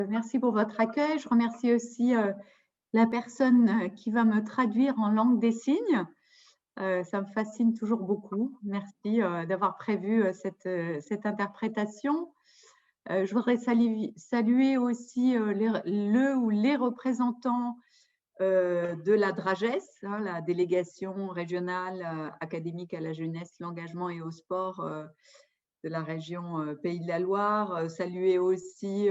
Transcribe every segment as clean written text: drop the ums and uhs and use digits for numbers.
Merci pour votre accueil. Je remercie aussi la personne qui va me traduire en langue des signes. Ça me fascine toujours beaucoup. Merci d'avoir prévu cette interprétation. Je voudrais saluer aussi le ou les représentants de la DRAGES, hein, la délégation régionale académique à la jeunesse, l'engagement et au sport de la région Pays de la Loire, saluer aussi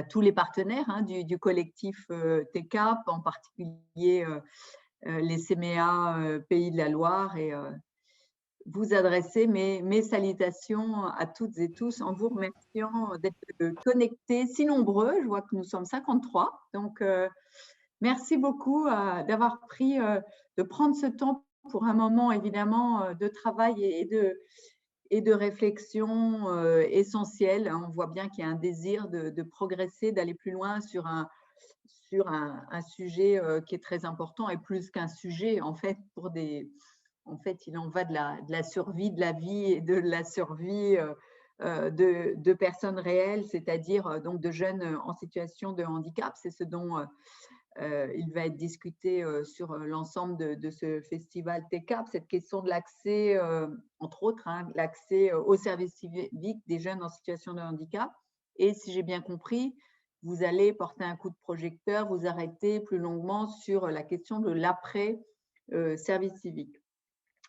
tous les partenaires hein, du collectif TECAP, en particulier les CMEA Pays de la Loire, et vous adresser mes salutations à toutes et tous en vous remerciant d'être connectés si nombreux. Je vois que nous sommes 53, donc merci beaucoup d'avoir de prendre ce temps pour un moment évidemment de travail et de réflexion essentielle. On voit bien qu'il y a un désir de progresser, d'aller plus loin sur un sujet qui est très important, et plus qu'un sujet, en fait, en fait, il en va de la survie, de la vie et de la survie de personnes réelles, c'est-à-dire donc de jeunes en situation de handicap. C'est ce dont il va être discuté sur l'ensemble de ce festival TECAP, cette question de l'accès, entre autres, hein, l'accès au service civique des jeunes en situation de handicap. Et si j'ai bien compris, vous allez porter un coup de projecteur, vous arrêter plus longuement sur la question de l'après-service civique.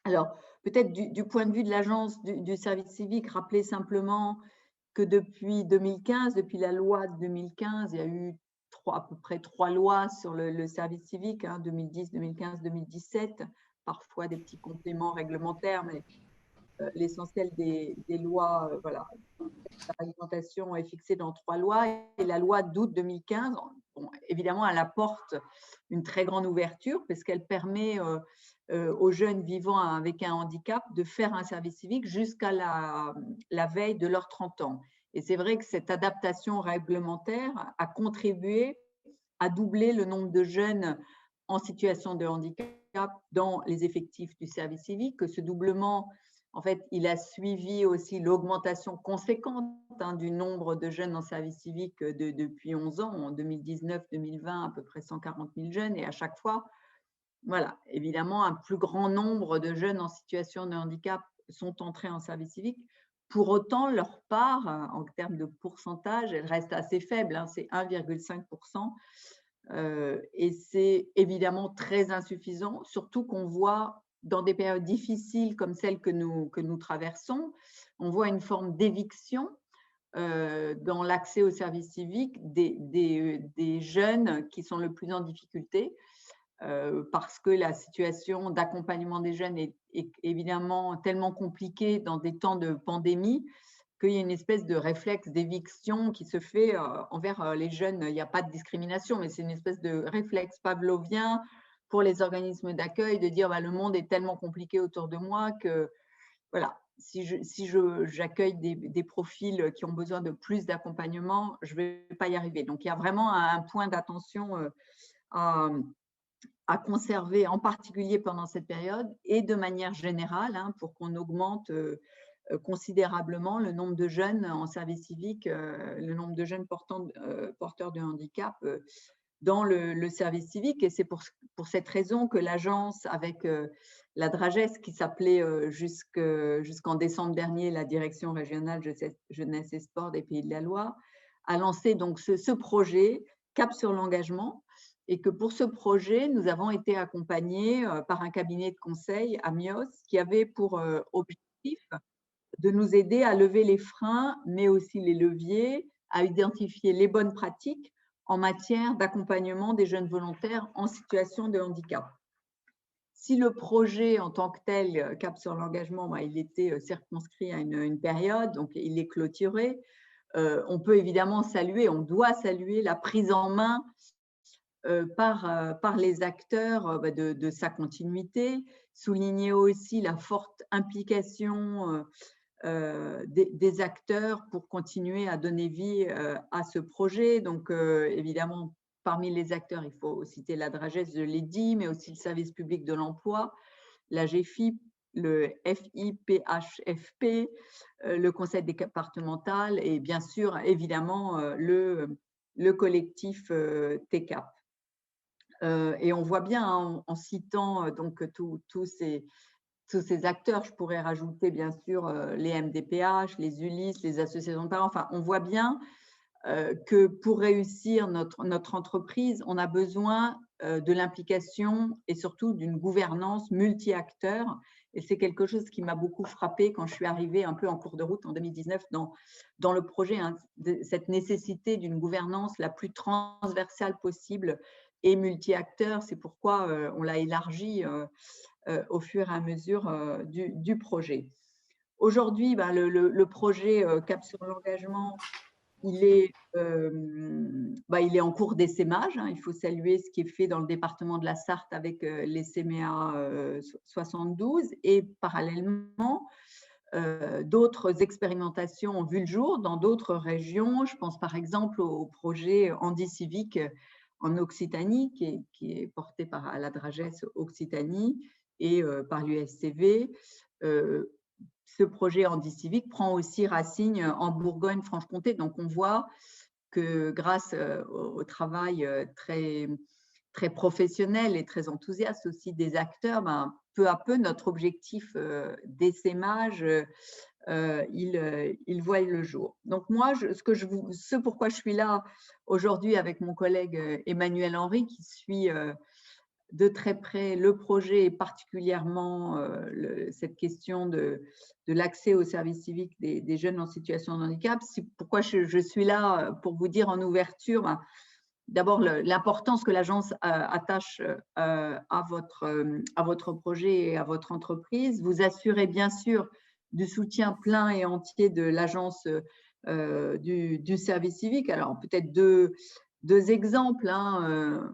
Alors, peut-être du point de vue de l'agence du service civique, rappeler simplement que depuis 2015, depuis la loi de 2015, il y a eu à peu près 3 lois sur le service civique, hein, 2010, 2015, 2017, parfois des petits compléments réglementaires, mais l'essentiel des lois, voilà, la réglementation est fixée dans 3 lois. Et la loi d'août 2015, bon, évidemment, elle apporte une très grande ouverture parce qu'elle permet aux jeunes vivant avec un handicap de faire un service civique jusqu'à la veille de leurs 30 ans. Et c'est vrai que cette adaptation réglementaire a contribué à doubler le nombre de jeunes en situation de handicap dans les effectifs du service civique, que ce doublement, en fait, il a suivi aussi l'augmentation conséquente hein, du nombre de jeunes en service civique depuis 11 ans. En 2019-2020, à peu près 140 000 jeunes. Et à chaque fois, voilà, évidemment, un plus grand nombre de jeunes en situation de handicap sont entrés en service civique. Pour autant, leur part, en termes de pourcentage, elle reste assez faible, hein, c'est 1,5%. Et c'est évidemment très insuffisant, surtout qu'on voit dans des périodes difficiles comme celles que nous traversons, on voit une forme d'éviction dans l'accès au service civique des jeunes qui sont le plus en difficulté, parce que la situation d'accompagnement des jeunes est évidemment tellement compliquée dans des temps de pandémie qu'il y a une espèce de réflexe d'éviction qui se fait envers les jeunes. Il n'y a pas de discrimination, mais c'est une espèce de réflexe pavlovien pour les organismes d'accueil de dire le monde est tellement compliqué autour de moi que voilà, si j'accueille des profils qui ont besoin de plus d'accompagnement, je ne vais pas y arriver. Donc, il y a vraiment un point d'attention à conserver, en particulier pendant cette période, et de manière générale, hein, pour qu'on augmente considérablement le nombre de jeunes en service civique, le nombre de jeunes porteurs de handicap dans le service civique. Et c'est pour cette raison que l'agence, avec la DRAGES, qui s'appelait jusqu'en décembre dernier la Direction régionale jeunesse et sport des Pays de la Loire, a lancé donc ce projet Cap sur l'engagement, et que pour ce projet, nous avons été accompagnés par un cabinet de conseil, Amios, qui avait pour objectif de nous aider à lever les freins, mais aussi les leviers, à identifier les bonnes pratiques en matière d'accompagnement des jeunes volontaires en situation de handicap. Si le projet en tant que tel, Cap sur l'engagement, il était circonscrit à une période, donc il est clôturé, on peut évidemment saluer, on doit saluer la prise en main par les acteurs de sa continuité, souligner aussi la forte implication des acteurs pour continuer à donner vie à ce projet. Donc, évidemment, parmi les acteurs, il faut citer la DRAGES, je l'ai dit, mais aussi le service public de l'emploi, la GFIP, le FIPHFP, le conseil départemental et bien sûr, évidemment, le collectif TCAP. Et on voit bien hein, en citant donc tous ces acteurs, je pourrais rajouter bien sûr les MDPH, les ULIS, les associations de parents, enfin on voit bien que pour réussir notre entreprise, on a besoin de l'implication et surtout d'une gouvernance multi-acteurs. Et c'est quelque chose qui m'a beaucoup frappée quand je suis arrivée un peu en cours de route en 2019 dans le projet, hein, cette nécessité d'une gouvernance la plus transversale possible et multi-acteurs. C'est pourquoi on l'a élargi au fur et à mesure du projet. Aujourd'hui, ben, le projet Cap sur l'engagement, il est en cours d'essaimage. Hein. Il faut saluer ce qui est fait dans le département de la Sarthe avec les CMA 72 et parallèlement, d'autres expérimentations ont vu le jour dans d'autres régions. Je pense par exemple au projet Handi Civique en Occitanie qui est porté par la Dragesse Occitanie et par l'USCV. Ce projet Handi Civique prend aussi racine en Bourgogne-Franche-Comté. Donc, on voit que grâce au travail très, très professionnel et très enthousiaste aussi des acteurs, ben, peu à peu, notre objectif d'essaimage, il voit le jour. Donc, moi, ce pourquoi je suis là aujourd'hui avec mon collègue Emmanuel Henry, qui suit de très près le projet et particulièrement cette question de l'accès au service civique des jeunes en situation de handicap. C'est pourquoi je suis là pour vous dire en ouverture, ben, d'abord l'importance que l'agence attache à votre projet et à votre entreprise. Vous assurez bien sûr du soutien plein et entier de l'agence du service civique. Alors peut-être deux exemples. Hein,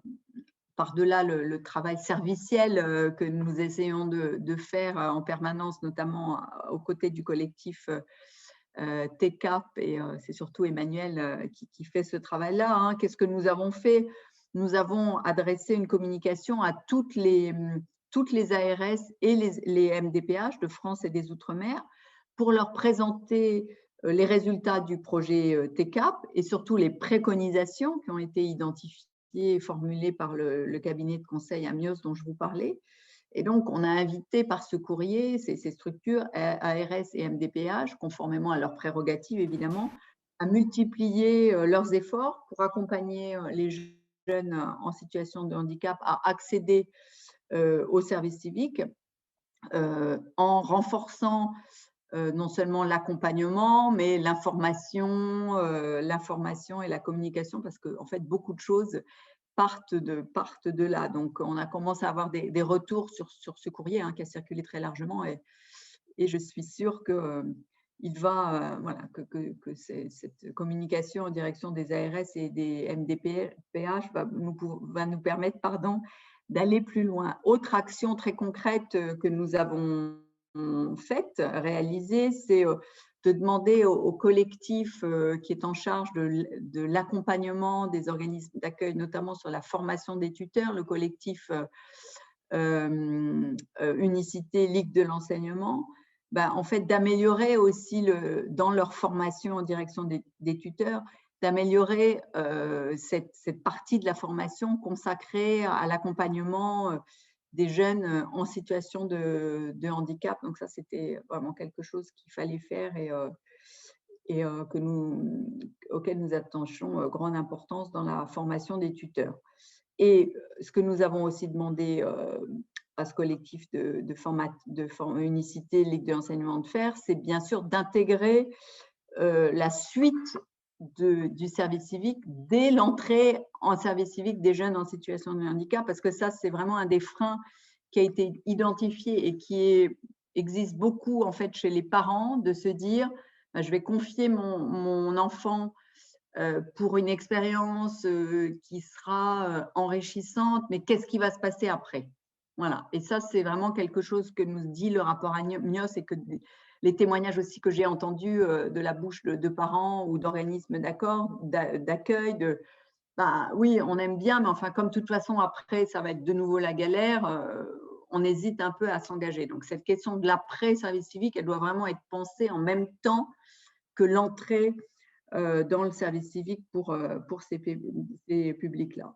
par-delà le travail serviciel que nous essayons de faire en permanence, notamment aux côtés du collectif TCAP, et c'est surtout Emmanuel qui fait ce travail-là. Hein. Qu'est-ce que nous avons fait? Nous avons adressé une communication à toutes les ARS et les MDPH de France et des Outre-mer pour leur présenter les résultats du projet TCAP et surtout les préconisations qui ont été identifiées formulé par le cabinet de conseil Amios dont je vous parlais. Et donc, on a invité par ce courrier ces structures, ARS et MDPH, conformément à leurs prérogatives évidemment, à multiplier leurs efforts pour accompagner les jeunes en situation de handicap à accéder au service civique en renforçant non seulement l'accompagnement, mais l'information et la communication, parce que en fait, beaucoup de choses partent de là. Donc, on a commencé à avoir des retours sur ce courrier hein, qui a circulé très largement et je suis sûre que cette communication en direction des ARS et des MDPH va nous permettre d'aller plus loin. Autre action très concrète que nous avons réalisée, c'est de demander au collectif qui est en charge de l'accompagnement des organismes d'accueil, notamment sur la formation des tuteurs, le collectif Unicité Ligue de l'enseignement, en fait, d'améliorer aussi dans leur formation en direction des tuteurs, d'améliorer cette partie de la formation consacrée à l'accompagnement des jeunes en situation de handicap. Donc ça, c'était vraiment quelque chose qu'il fallait faire et auquel nous attachons grande importance dans la formation des tuteurs. Et ce que nous avons aussi demandé à ce collectif de Unicité Ligue de l'enseignement de faire, c'est bien sûr d'intégrer la suite du service civique dès l'entrée en service civique des jeunes en situation de handicap, parce que ça, c'est vraiment un des freins qui a été identifié et qui existe beaucoup en fait chez les parents, de se dire je vais confier mon enfant pour une expérience qui sera enrichissante, mais qu'est-ce qui va se passer après? Voilà, et ça, c'est vraiment quelque chose que nous dit le rapport Amios et que les témoignages aussi que j'ai entendus de la bouche de parents ou d'organismes d'accueil, oui, on aime bien, mais enfin, comme de toute façon, après, ça va être de nouveau la galère, on hésite un peu à s'engager. Donc, cette question de l'après-service civique, elle doit vraiment être pensée en même temps que l'entrée dans le service civique pour ces publics-là.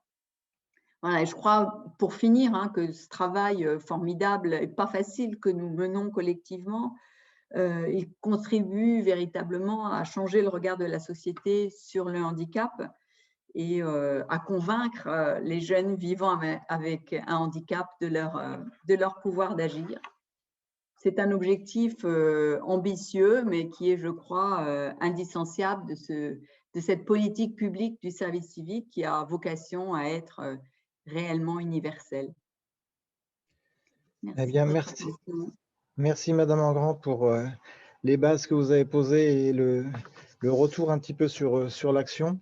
Voilà, et je crois, pour finir, hein, que ce travail formidable et pas facile que nous menons collectivement, il contribue véritablement à changer le regard de la société sur le handicap et à convaincre les jeunes vivant avec un handicap de leur pouvoir d'agir. C'est un objectif ambitieux, mais qui est, je crois, indissociable de cette politique publique du service civique qui a vocation à être réellement universelle. Eh bien, merci. Merci, Madame Engrand, pour les bases que vous avez posées et le retour un petit peu sur l'action.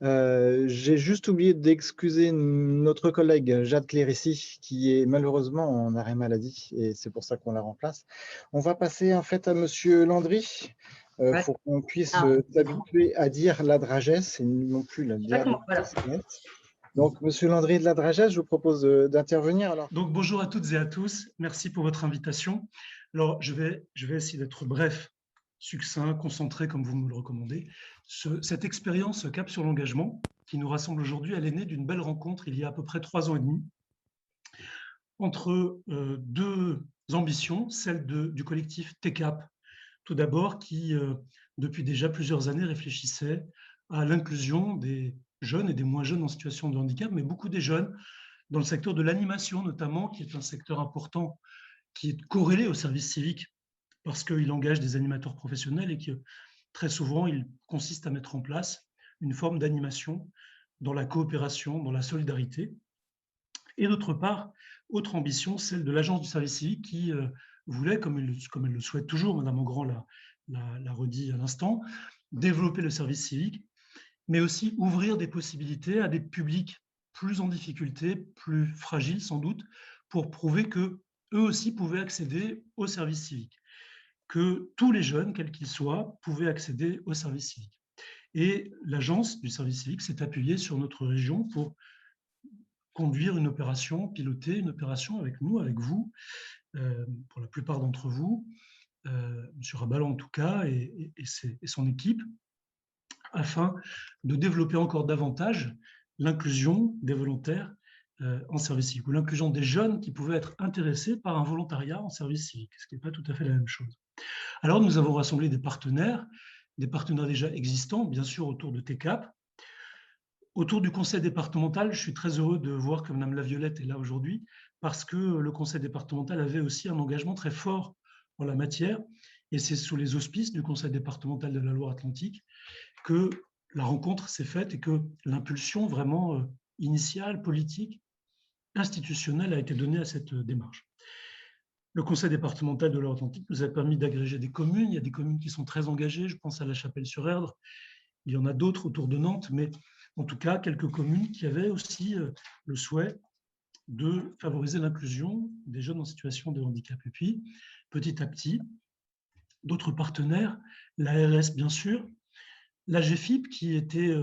J'ai juste oublié d'excuser notre collègue Jade Clérici, qui est malheureusement en arrêt maladie, et c'est pour ça qu'on la remplace. On va passer en fait à Monsieur Landry, pour qu'on puisse s'habituer à dire la dragesse et non plus la diabète. Donc, Monsieur Landry de la Dragesse, je vous propose d'intervenir. Alors. Donc, bonjour à toutes et à tous. Merci pour votre invitation. Alors, je vais essayer d'être bref, succinct, concentré, comme vous me le recommandez. Cette expérience Cap sur l'engagement, qui nous rassemble aujourd'hui, elle est née d'une belle rencontre il y a à peu près 3 ans et demi, entre deux ambitions, celle du collectif TCAP, tout d'abord, qui, depuis déjà plusieurs années, réfléchissait à l'inclusion des jeunes et des moins jeunes en situation de handicap, mais beaucoup des jeunes dans le secteur de l'animation notamment, qui est un secteur important, qui est corrélé au service civique, parce qu'il engage des animateurs professionnels et que très souvent, il consiste à mettre en place une forme d'animation dans la coopération, dans la solidarité. Et d'autre part, autre ambition, celle de l'Agence du service civique qui voulait, comme elle le souhaite toujours, Madame Engrand l'a redit à l'instant, développer le service civique, mais aussi ouvrir des possibilités à des publics plus en difficulté, plus fragiles sans doute, pour prouver qu'eux aussi pouvaient accéder au service civique, que tous les jeunes, quels qu'ils soient, pouvaient accéder au service civique. Et l'Agence du service civique s'est appuyée sur notre région pour conduire une opération, piloter une opération avec nous, avec vous, pour la plupart d'entre vous, M. Rabalan en tout cas, et son équipe, afin de développer encore davantage l'inclusion des volontaires en service civique, ou l'inclusion des jeunes qui pouvaient être intéressés par un volontariat en service civique, ce qui n'est pas tout à fait la même chose. Alors, nous avons rassemblé des partenaires déjà existants, bien sûr, autour de TCAP. Autour du conseil départemental, je suis très heureux de voir que Mme Laviolette est là aujourd'hui, parce que le conseil départemental avait aussi un engagement très fort en la matière, et c'est sous les auspices du conseil départemental de la Loire-Atlantique que la rencontre s'est faite et que l'impulsion vraiment initiale, politique, institutionnelle a été donnée à cette démarche. Le conseil départemental de Loire-Atlantique nous a permis d'agréger des communes. Il y a des communes qui sont très engagées, je pense à La Chapelle-sur-Erdre, il y en a d'autres autour de Nantes, mais en tout cas quelques communes qui avaient aussi le souhait de favoriser l'inclusion des jeunes en situation de handicap. Et puis, petit à petit, d'autres partenaires, l'ARS bien sûr, la GFIP qui était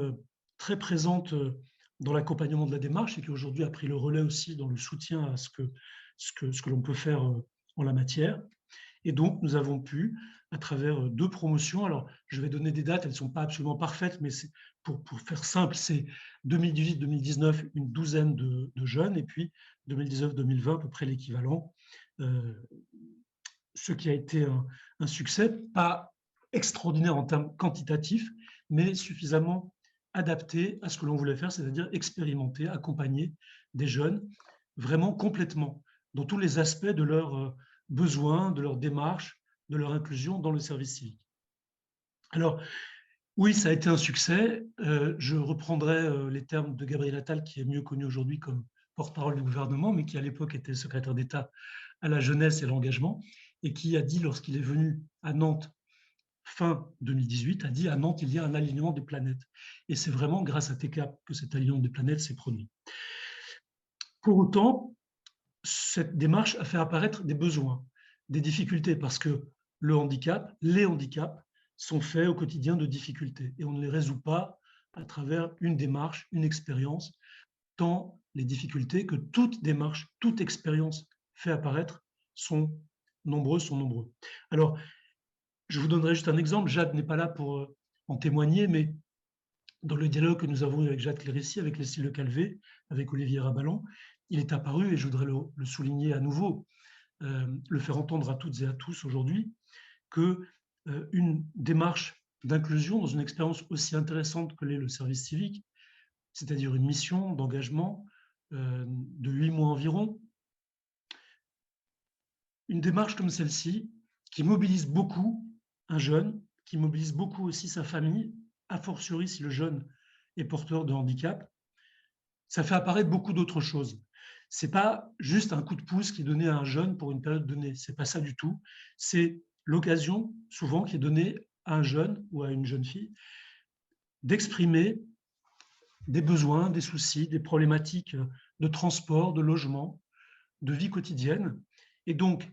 très présente dans l'accompagnement de la démarche et qui aujourd'hui a pris le relais aussi dans le soutien à ce que l'on peut faire en la matière. Et donc, nous avons pu, à travers 2 promotions, alors je vais donner des dates, elles ne sont pas absolument parfaites, mais pour faire simple, c'est 2018-2019, une douzaine de jeunes, et puis 2019-2020, à peu près l'équivalent, ce qui a été un succès, pas extraordinaire en termes quantitatifs, mais suffisamment adapté à ce que l'on voulait faire, c'est-à-dire expérimenter, accompagner des jeunes vraiment complètement, dans tous les aspects de leurs besoins, de leur démarche, de leur inclusion dans le service civique. Alors, oui, ça a été un succès. Je reprendrai les termes de Gabriel Attal, qui est mieux connu aujourd'hui comme porte-parole du gouvernement, mais qui à l'époque était secrétaire d'État à la jeunesse et à l'engagement, et qui a dit, lorsqu'il est venu à Nantes fin 2018, a dit à Nantes, il y a un alignement des planètes. Et c'est vraiment grâce à TCAP que cet alignement des planètes s'est produit. Pour autant, cette démarche a fait apparaître des besoins, des difficultés, parce que le handicap, les handicaps, sont faits au quotidien de difficultés et on ne les résout pas à travers une démarche, une expérience, tant les difficultés que toute démarche, toute expérience fait apparaître sont nombreux. Alors, je vous donnerai juste un exemple. Jade n'est pas là pour en témoigner, mais dans le dialogue que nous avons eu avec Jacques Clérici, avec Leslie Le Calvé, avec Olivier Rabalan, il est apparu, et je voudrais le souligner à nouveau, le faire entendre à toutes et à tous aujourd'hui, qu'une démarche d'inclusion dans une expérience aussi intéressante que l'est le service civique, c'est-à-dire une mission d'engagement de 8 mois environ, une démarche comme celle-ci, qui mobilise beaucoup un jeune, qui mobilise beaucoup aussi sa famille, a fortiori si le jeune est porteur de handicap, ça fait apparaître beaucoup d'autres choses. Ce n'est pas juste un coup de pouce qui est donné à un jeune pour une période donnée, ce n'est pas ça du tout. C'est l'occasion, souvent, qui est donnée à un jeune ou à une jeune fille d'exprimer des besoins, des soucis, des problématiques de transport, de logement, de vie quotidienne. Et donc,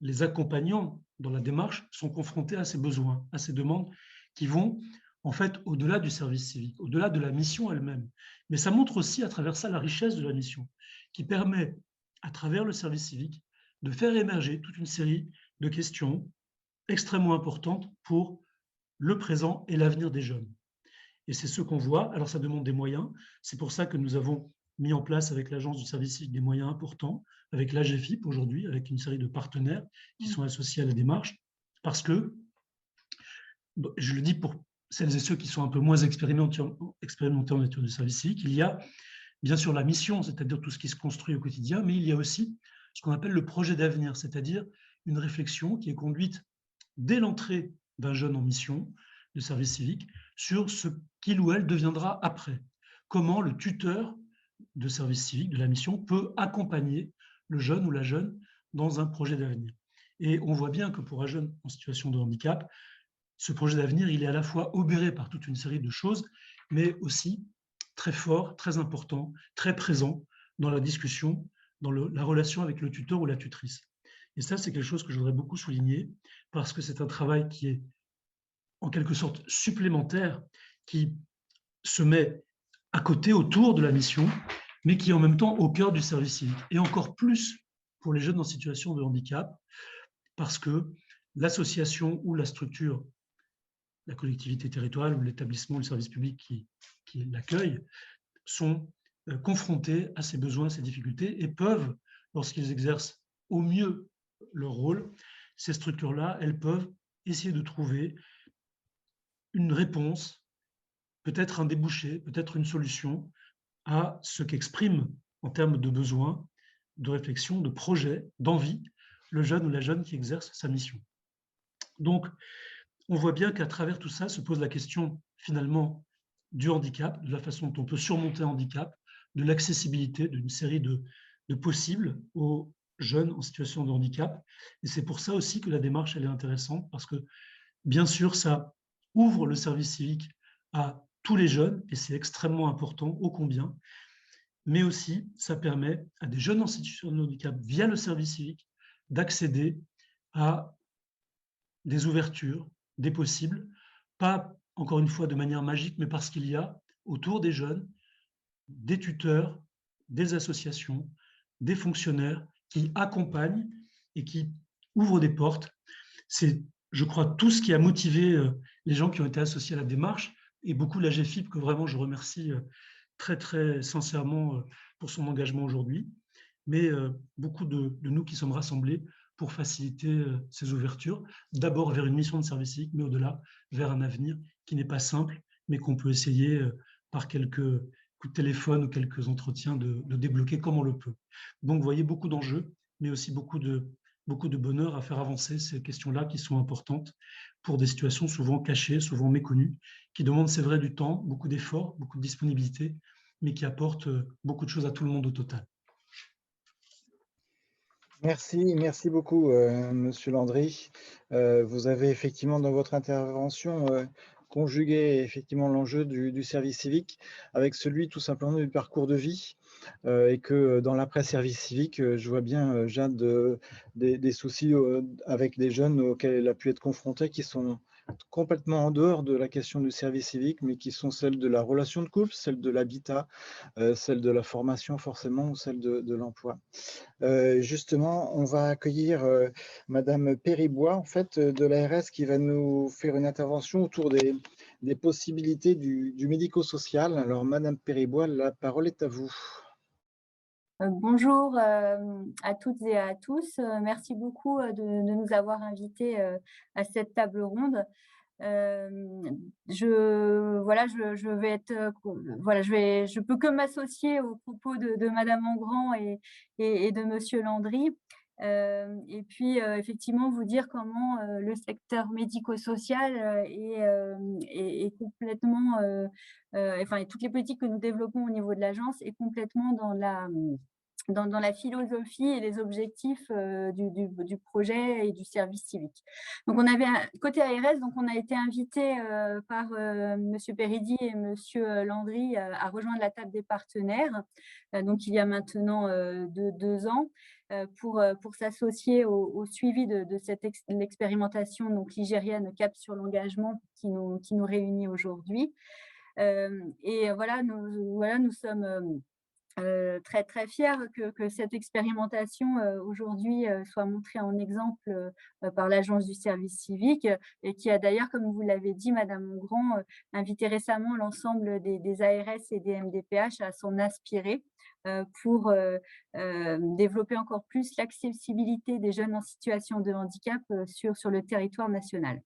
les accompagnants dans la démarche sont confrontés à ces besoins, à ces demandes qui vont en fait au-delà du service civique, au-delà de la mission elle-même. Mais ça montre aussi à travers ça la richesse de la mission, qui permet à travers le service civique de faire émerger toute une série de questions extrêmement importantes pour le présent et l'avenir des jeunes. Et c'est ce qu'on voit. Alors ça demande des moyens. C'est pour ça que nous avons mis en place avec l'Agence du service civique des moyens importants, avec l'AGFIP aujourd'hui, avec une série de partenaires qui sont associés à la démarche, parce que, je le dis pour celles et ceux qui sont un peu moins expérimentés en matière de service civique, il y a bien sûr la mission, c'est-à-dire tout ce qui se construit au quotidien, mais il y a aussi ce qu'on appelle le projet d'avenir, c'est-à-dire une réflexion qui est conduite dès l'entrée d'un jeune en mission de service civique sur ce qu'il ou elle deviendra après. Comment le tuteur de service civique, de la mission, peut accompagner le jeune ou la jeune dans un projet d'avenir. Et on voit bien que pour un jeune en situation de handicap, ce projet d'avenir, il est à la fois obéré par toute une série de choses, mais aussi très fort, très important, très présent dans la discussion, dans la relation avec le tuteur ou la tutrice. Et ça, c'est quelque chose que je voudrais beaucoup souligner, parce que c'est un travail qui est en quelque sorte supplémentaire, qui se met à côté, autour de la mission, mais qui est en même temps au cœur du service civique. Et encore plus pour les jeunes en situation de handicap, parce que l'association ou la structure, la collectivité territoriale ou l'établissement, le service public qui l'accueille, sont confrontés à ces besoins, à ces difficultés, et peuvent, lorsqu'ils exercent au mieux leur rôle, ces structures-là, elles peuvent essayer de trouver une réponse, peut-être un débouché, peut-être une solution à ce qu'exprime en termes de besoins, de réflexion, de projet, d'envie, le jeune ou la jeune qui exerce sa mission. Donc, on voit bien qu'à travers tout ça se pose la question finalement du handicap, de la façon dont on peut surmonter un handicap, de l'accessibilité d'une série de possibles aux jeunes en situation de handicap. Et c'est pour ça aussi que la démarche, elle est intéressante, parce que bien sûr, ça ouvre le service civique à tous les jeunes, et c'est extrêmement important, ô combien, mais aussi ça permet à des jeunes en situation de handicap, via le service civique, d'accéder à des ouvertures, des possibles, pas encore une fois de manière magique, mais parce qu'il y a autour des jeunes des tuteurs, des associations, des fonctionnaires qui accompagnent et qui ouvrent des portes. C'est, je crois, tout ce qui a motivé les gens qui ont été associés à la démarche, et beaucoup l'AGFIP, que vraiment je remercie très, très sincèrement pour son engagement aujourd'hui, mais beaucoup de nous qui sommes rassemblés pour faciliter ces ouvertures, d'abord vers une mission de service civique, mais au-delà, vers un avenir qui n'est pas simple, mais qu'on peut essayer par quelques coups de téléphone ou quelques entretiens de débloquer comme on le peut. Donc, vous voyez, beaucoup d'enjeux, mais aussi beaucoup de bonheur à faire avancer ces questions-là qui sont importantes pour des situations souvent cachées, souvent méconnues, qui demandent, c'est vrai, du temps, beaucoup d'efforts, beaucoup de disponibilité, mais qui apportent beaucoup de choses à tout le monde au total. Merci beaucoup, Monsieur Landry. Vous avez effectivement dans votre intervention conjugué effectivement l'enjeu du service civique avec celui tout simplement du parcours de vie, et que dans l'après-service civique, je vois bien, Jade, des soucis avec des jeunes auxquels elle a pu être confrontée, qui sont complètement en dehors de la question du service civique, mais qui sont celles de la relation de couple, celles de l'habitat, celles de la formation forcément, ou celles de l'emploi. Justement, on va accueillir Madame Péribois, en fait, de l'ARS, qui va nous faire une intervention autour des des possibilités du médico-social. Alors, Madame Péribois, la parole est à vous. Bonjour à toutes et à tous. Merci beaucoup de nous avoir invités à cette table ronde. Je vais être, je peux que m'associer aux propos de Madame Engrand et de Monsieur Landry. Et puis effectivement vous dire comment le secteur médico-social est complètement, et toutes les politiques que nous développons au niveau de l'agence est complètement dans la philosophie et les objectifs du projet et du service civique. Donc, on avait côté ARS, donc on a été invité par Monsieur Péridi et Monsieur Landry à rejoindre la table des partenaires, donc il y a maintenant 2 ans, pour s'associer au suivi de l'expérimentation donc ligérienne Cap sur l'engagement qui nous réunit aujourd'hui. Et voilà, nous sommes très, très fiers que cette expérimentation aujourd'hui soit montrée en exemple par l'Agence du service civique et qui a d'ailleurs, comme vous l'avez dit, Madame Engrand, invité récemment l'ensemble des ARS et des MDPH à s'en inspirer pour développer encore plus l'accessibilité des jeunes en situation de handicap sur le territoire national.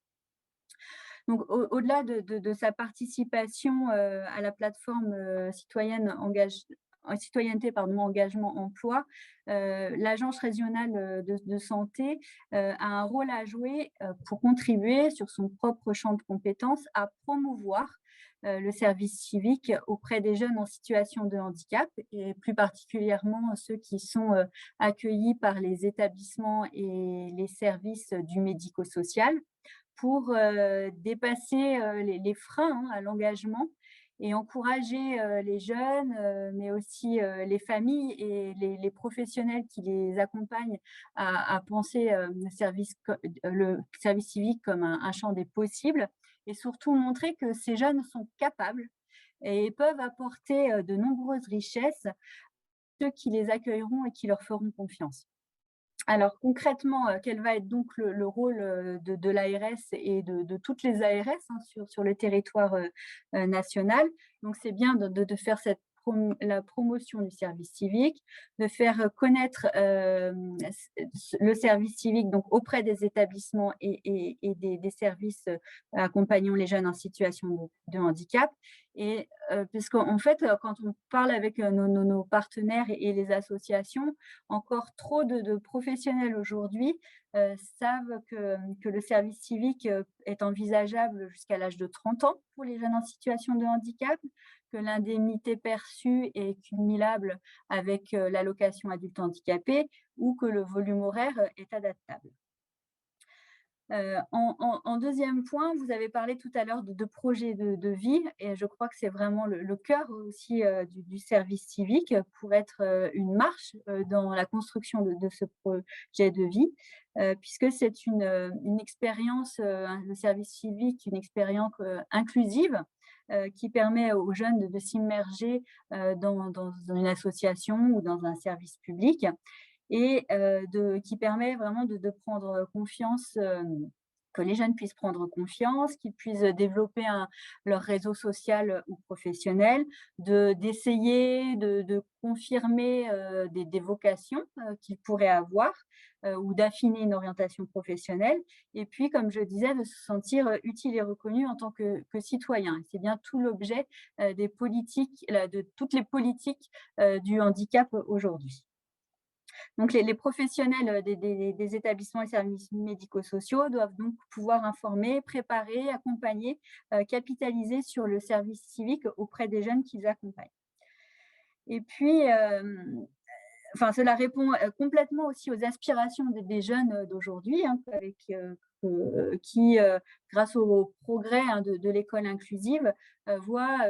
Donc, au-delà de sa participation à la plateforme citoyenneté, engagement, emploi, l'agence régionale de santé a un rôle à jouer pour contribuer sur son propre champ de compétences à promouvoir le service civique auprès des jeunes en situation de handicap et plus particulièrement ceux qui sont accueillis par les établissements et les services du médico-social pour dépasser les freins à l'engagement et encourager les jeunes, mais aussi les familles et les professionnels qui les accompagnent à penser le service civique comme un champ des possibles et surtout montrer que ces jeunes sont capables et peuvent apporter de nombreuses richesses à ceux qui les accueilleront et qui leur feront confiance. Alors concrètement, quel va être donc le rôle de l'ARS et de toutes les ARS sur le territoire national? Donc c'est bien de faire la promotion du service civique, de faire connaître le service civique donc auprès des établissements et des services accompagnant les jeunes en situation de handicap. Et puisqu'en fait, quand on parle avec nos partenaires et les associations, encore trop de professionnels aujourd'hui savent que le service civique est envisageable jusqu'à l'âge de 30 ans pour les jeunes en situation de handicap, que l'indemnité perçue est cumulable avec l'allocation adulte handicapé ou que le volume horaire est adaptable. En deuxième point, vous avez parlé tout à l'heure de projets de vie et je crois que c'est vraiment le cœur aussi du service civique pour être une marche dans la construction de ce projet de vie, puisque c'est une expérience, le service civique, une expérience inclusive qui permet aux jeunes de s'immerger dans une association ou dans un service public et qui permet vraiment de prendre confiance, que les jeunes puissent prendre confiance, qu'ils puissent développer leur réseau social ou professionnel, d'essayer de confirmer des vocations qu'ils pourraient avoir ou d'affiner une orientation professionnelle. Et puis, comme je disais, de se sentir utile et reconnu en tant que citoyen. C'est bien tout l'objet des politiques, de toutes les politiques du handicap aujourd'hui. Donc, les professionnels des établissements et services médico-sociaux doivent donc pouvoir informer, préparer, accompagner, capitaliser sur le service civique auprès des jeunes qu'ils accompagnent. Et puis, cela répond complètement aussi aux aspirations des jeunes d'aujourd'hui, qui, grâce au progrès de l'école inclusive, voient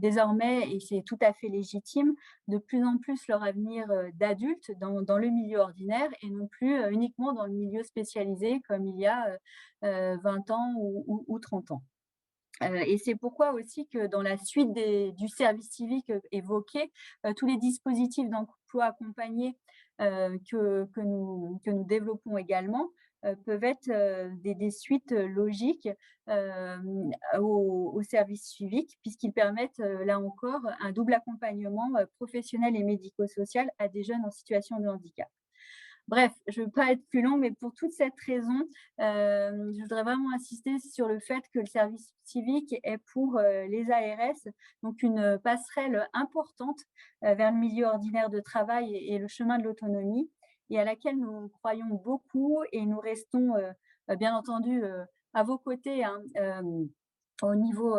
désormais, et c'est tout à fait légitime, de plus en plus leur avenir d'adultes dans le milieu ordinaire et non plus uniquement dans le milieu spécialisé comme il y a 20 ans ou 30 ans. Et c'est pourquoi aussi que dans la suite du service civique évoqué, tous les dispositifs d'emploi accompagné que nous développons également peuvent être des suites logiques au service civique, puisqu'ils permettent, là encore, un double accompagnement professionnel et médico-social à des jeunes en situation de handicap. Bref, je ne veux pas être plus long, mais pour toute cette raison, je voudrais vraiment insister sur le fait que le service civique est pour les ARS donc une passerelle importante vers le milieu ordinaire de travail et le chemin de l'autonomie, et à laquelle nous croyons beaucoup, et nous restons bien entendu à vos côtés, hein, au niveau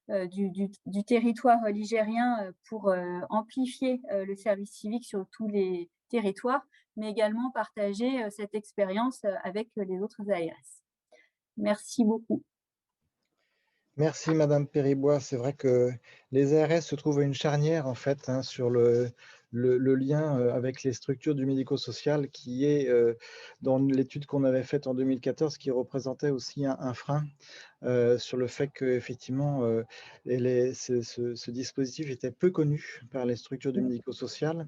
du territoire ligérien, pour amplifier le service civique sur tous les territoires, mais également partager cette expérience avec les autres ARS. Merci beaucoup. Merci Madame Péribois. C'est vrai que les ARS se trouvent à une charnière en fait, hein, sur le lien avec les structures du médico-social, qui est dans l'étude qu'on avait faite en 2014, qui représentait aussi un frein sur le fait qu'effectivement ce dispositif était peu connu par les structures du médico-social.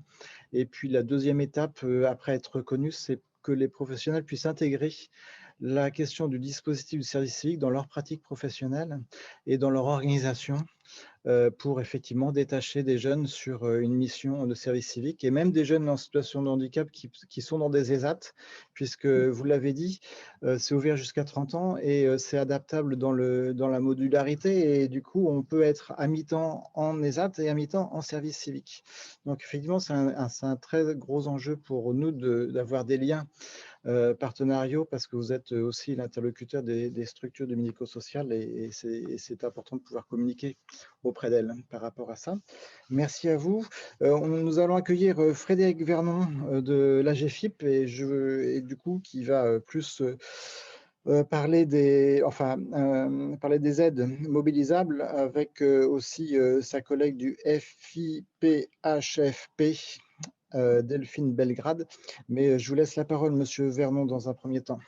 Et puis la deuxième étape, après être reconnu, c'est que les professionnels puissent intégrer la question du dispositif du service civique dans leur pratique professionnelle et dans leur organisation, pour effectivement détacher des jeunes sur une mission de service civique, et même des jeunes en situation de handicap qui sont dans des ESAT, puisque vous l'avez dit, c'est ouvert jusqu'à 30 ans et c'est adaptable dans la modularité, et du coup on peut être à mi-temps en ESAT et à mi-temps en service civique. Donc effectivement c'est un très gros enjeu pour nous d'avoir des liens partenariaux, parce que vous êtes aussi l'interlocuteur des structures du médico-social, et c'est important de pouvoir communiquer auprès d'elles par rapport à ça. Merci à vous. Nous allons accueillir Frédéric Vernon de l'AGFIP, et du coup qui va plus parler parler des aides mobilisables avec aussi sa collègue du FIPHFP, Delphine Belgrade. Mais je vous laisse la parole, Monsieur Vernon, dans un premier temps.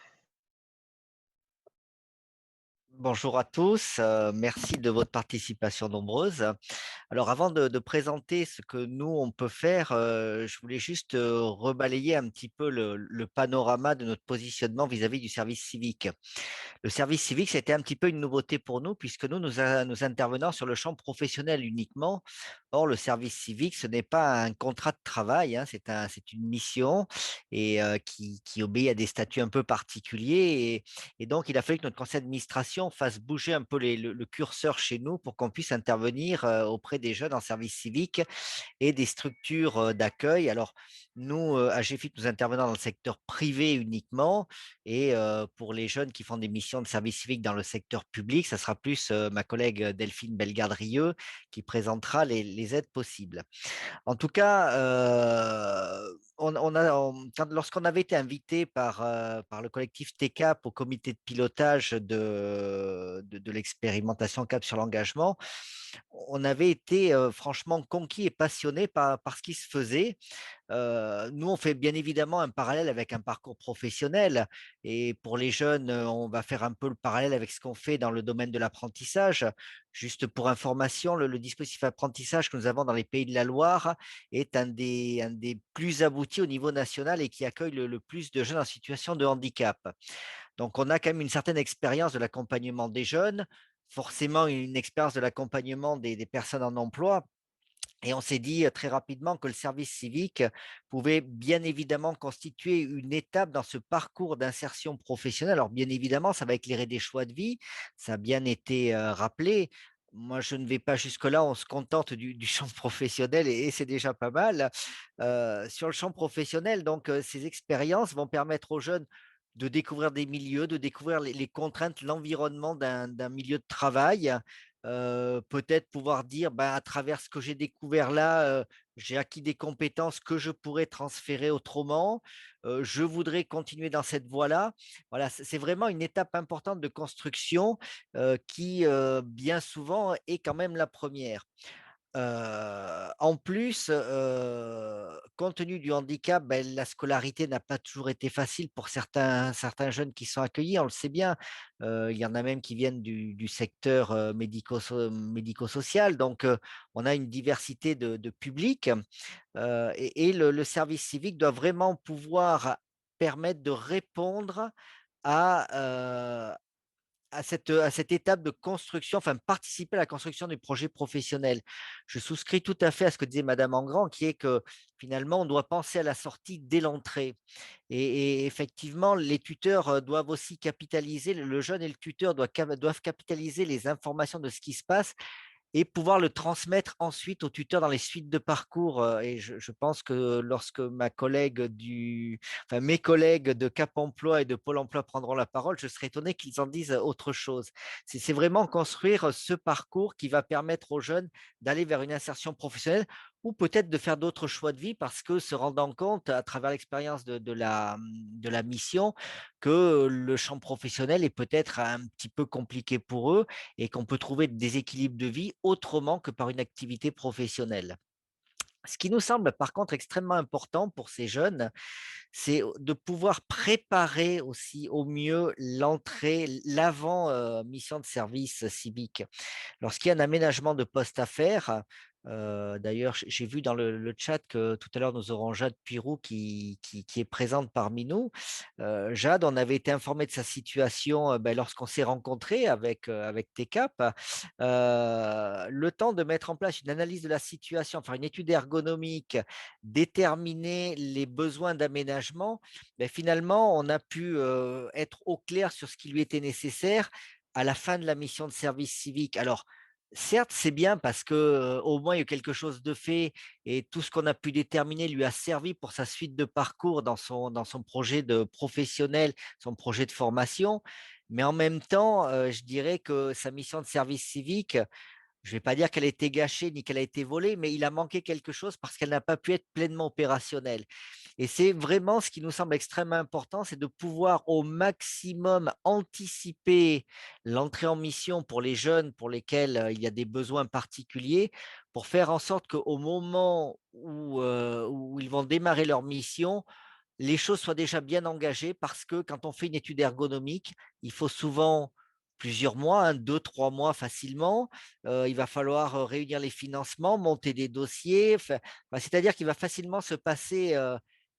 Bonjour à tous, merci de votre participation nombreuse. Alors avant de présenter ce que nous on peut faire, je voulais juste rebalayer un petit peu le panorama de notre positionnement vis-à-vis du service civique. Le service civique, c'était un petit peu une nouveauté pour nous, puisque nous intervenons sur le champ professionnel uniquement. Or, le service civique, ce n'est pas un contrat de travail, hein, c'est une mission, et qui obéit à des statuts un peu particuliers. Et donc, il a fallu que notre conseil d'administration fasse bouger un peu le curseur chez nous pour qu'on puisse intervenir auprès des jeunes en service civique et des structures d'accueil. Alors, nous, à GFIP, nous intervenons dans le secteur privé uniquement, et pour les jeunes qui font des missions de service civique dans le secteur public, ça sera plus ma collègue Delphine Bellegarde-Rieux qui présentera les aides possibles. En tout cas, lorsqu'on avait été invité par le collectif TCAP au comité de pilotage de l'expérimentation CAP sur l'engagement, on avait été franchement conquis et passionnés par ce qui se faisait. Nous, on fait bien évidemment un parallèle avec un parcours professionnel, et pour les jeunes, on va faire un peu le parallèle avec ce qu'on fait dans le domaine de l'apprentissage. Juste pour information, le dispositif apprentissage que nous avons dans les Pays de la Loire est un des plus aboutis au niveau national et qui accueille le plus de jeunes en situation de handicap. Donc, on a quand même une certaine expérience de l'accompagnement des jeunes, forcément une expérience de l'accompagnement des personnes en emploi. Et on s'est dit très rapidement que le service civique pouvait bien évidemment constituer une étape dans ce parcours d'insertion professionnelle. Alors bien évidemment, ça va éclairer des choix de vie, ça a bien été rappelé. Moi, je ne vais pas jusque-là, on se contente du champ professionnel, et c'est déjà pas mal. Sur le champ professionnel, donc, ces expériences vont permettre aux jeunes de découvrir des milieux, de découvrir les contraintes, l'environnement d'un milieu de travail. Peut-être pouvoir dire, ben, à travers ce que j'ai découvert là, j'ai acquis des compétences que je pourrais transférer autrement. Je voudrais continuer dans cette voie-là. Voilà, c'est vraiment une étape importante de construction qui, bien souvent, est quand même la première. En plus, compte tenu du handicap, ben, la scolarité n'a pas toujours été facile pour certains jeunes qui sont accueillis, on le sait bien. Il y en a même qui viennent du secteur, médico-social, donc on a une diversité de publics, et le service civique doit vraiment pouvoir permettre de répondre à, à cette étape de construction, enfin participer à la construction du projet professionnel. Je souscris tout à fait à ce que disait Madame Engrand, qui est que finalement, on doit penser à la sortie dès l'entrée. Et effectivement, les tuteurs doivent aussi capitaliser, le jeune et le tuteur doivent capitaliser les informations de ce qui se passe et pouvoir le transmettre ensuite au tuteur dans les suites de parcours. Et je pense que lorsque mes collègues de Cap Emploi et de Pôle Emploi prendront la parole, je serais étonné qu'ils en disent autre chose. C'est vraiment construire ce parcours qui va permettre aux jeunes d'aller vers une insertion professionnelle ou peut-être de faire d'autres choix de vie parce que se rendant compte à travers l'expérience de la mission que le champ professionnel est peut-être un petit peu compliqué pour eux et qu'on peut trouver des équilibres de vie autrement que par une activité professionnelle. Ce qui nous semble par contre extrêmement important pour ces jeunes, c'est de pouvoir préparer aussi au mieux l'avant mission de service civique. Lorsqu'il y a un aménagement de poste à faire, d'ailleurs, j'ai vu dans le chat que tout à l'heure, nous aurons Jade Pirou qui est présente parmi nous. Jade, on avait été informé de sa situation lorsqu'on s'est rencontré avec TCAP. Le temps de mettre en place une analyse de la situation, faire une étude ergonomique, déterminer les besoins d'aménagement, finalement, on a pu être au clair sur ce qui lui était nécessaire à la fin de la mission de service civique. Alors, certes, c'est bien parce que, au moins il y a quelque chose de fait et tout ce qu'on a pu déterminer lui a servi pour sa suite de parcours dans son projet de professionnel, son projet de formation. Mais en même temps, je dirais que sa mission de service civique, je ne vais pas dire qu'elle a été gâchée ni qu'elle a été volée, mais il a manqué quelque chose parce qu'elle n'a pas pu être pleinement opérationnelle. Et c'est vraiment ce qui nous semble extrêmement important, c'est de pouvoir au maximum anticiper l'entrée en mission pour les jeunes pour lesquels il y a des besoins particuliers, pour faire en sorte qu'au moment où ils vont démarrer leur mission, les choses soient déjà bien engagées parce que quand on fait une étude ergonomique, il faut souvent plusieurs mois, 2, 3 mois facilement. Il va falloir réunir les financements, monter des dossiers. C'est-à-dire qu'il va facilement se passer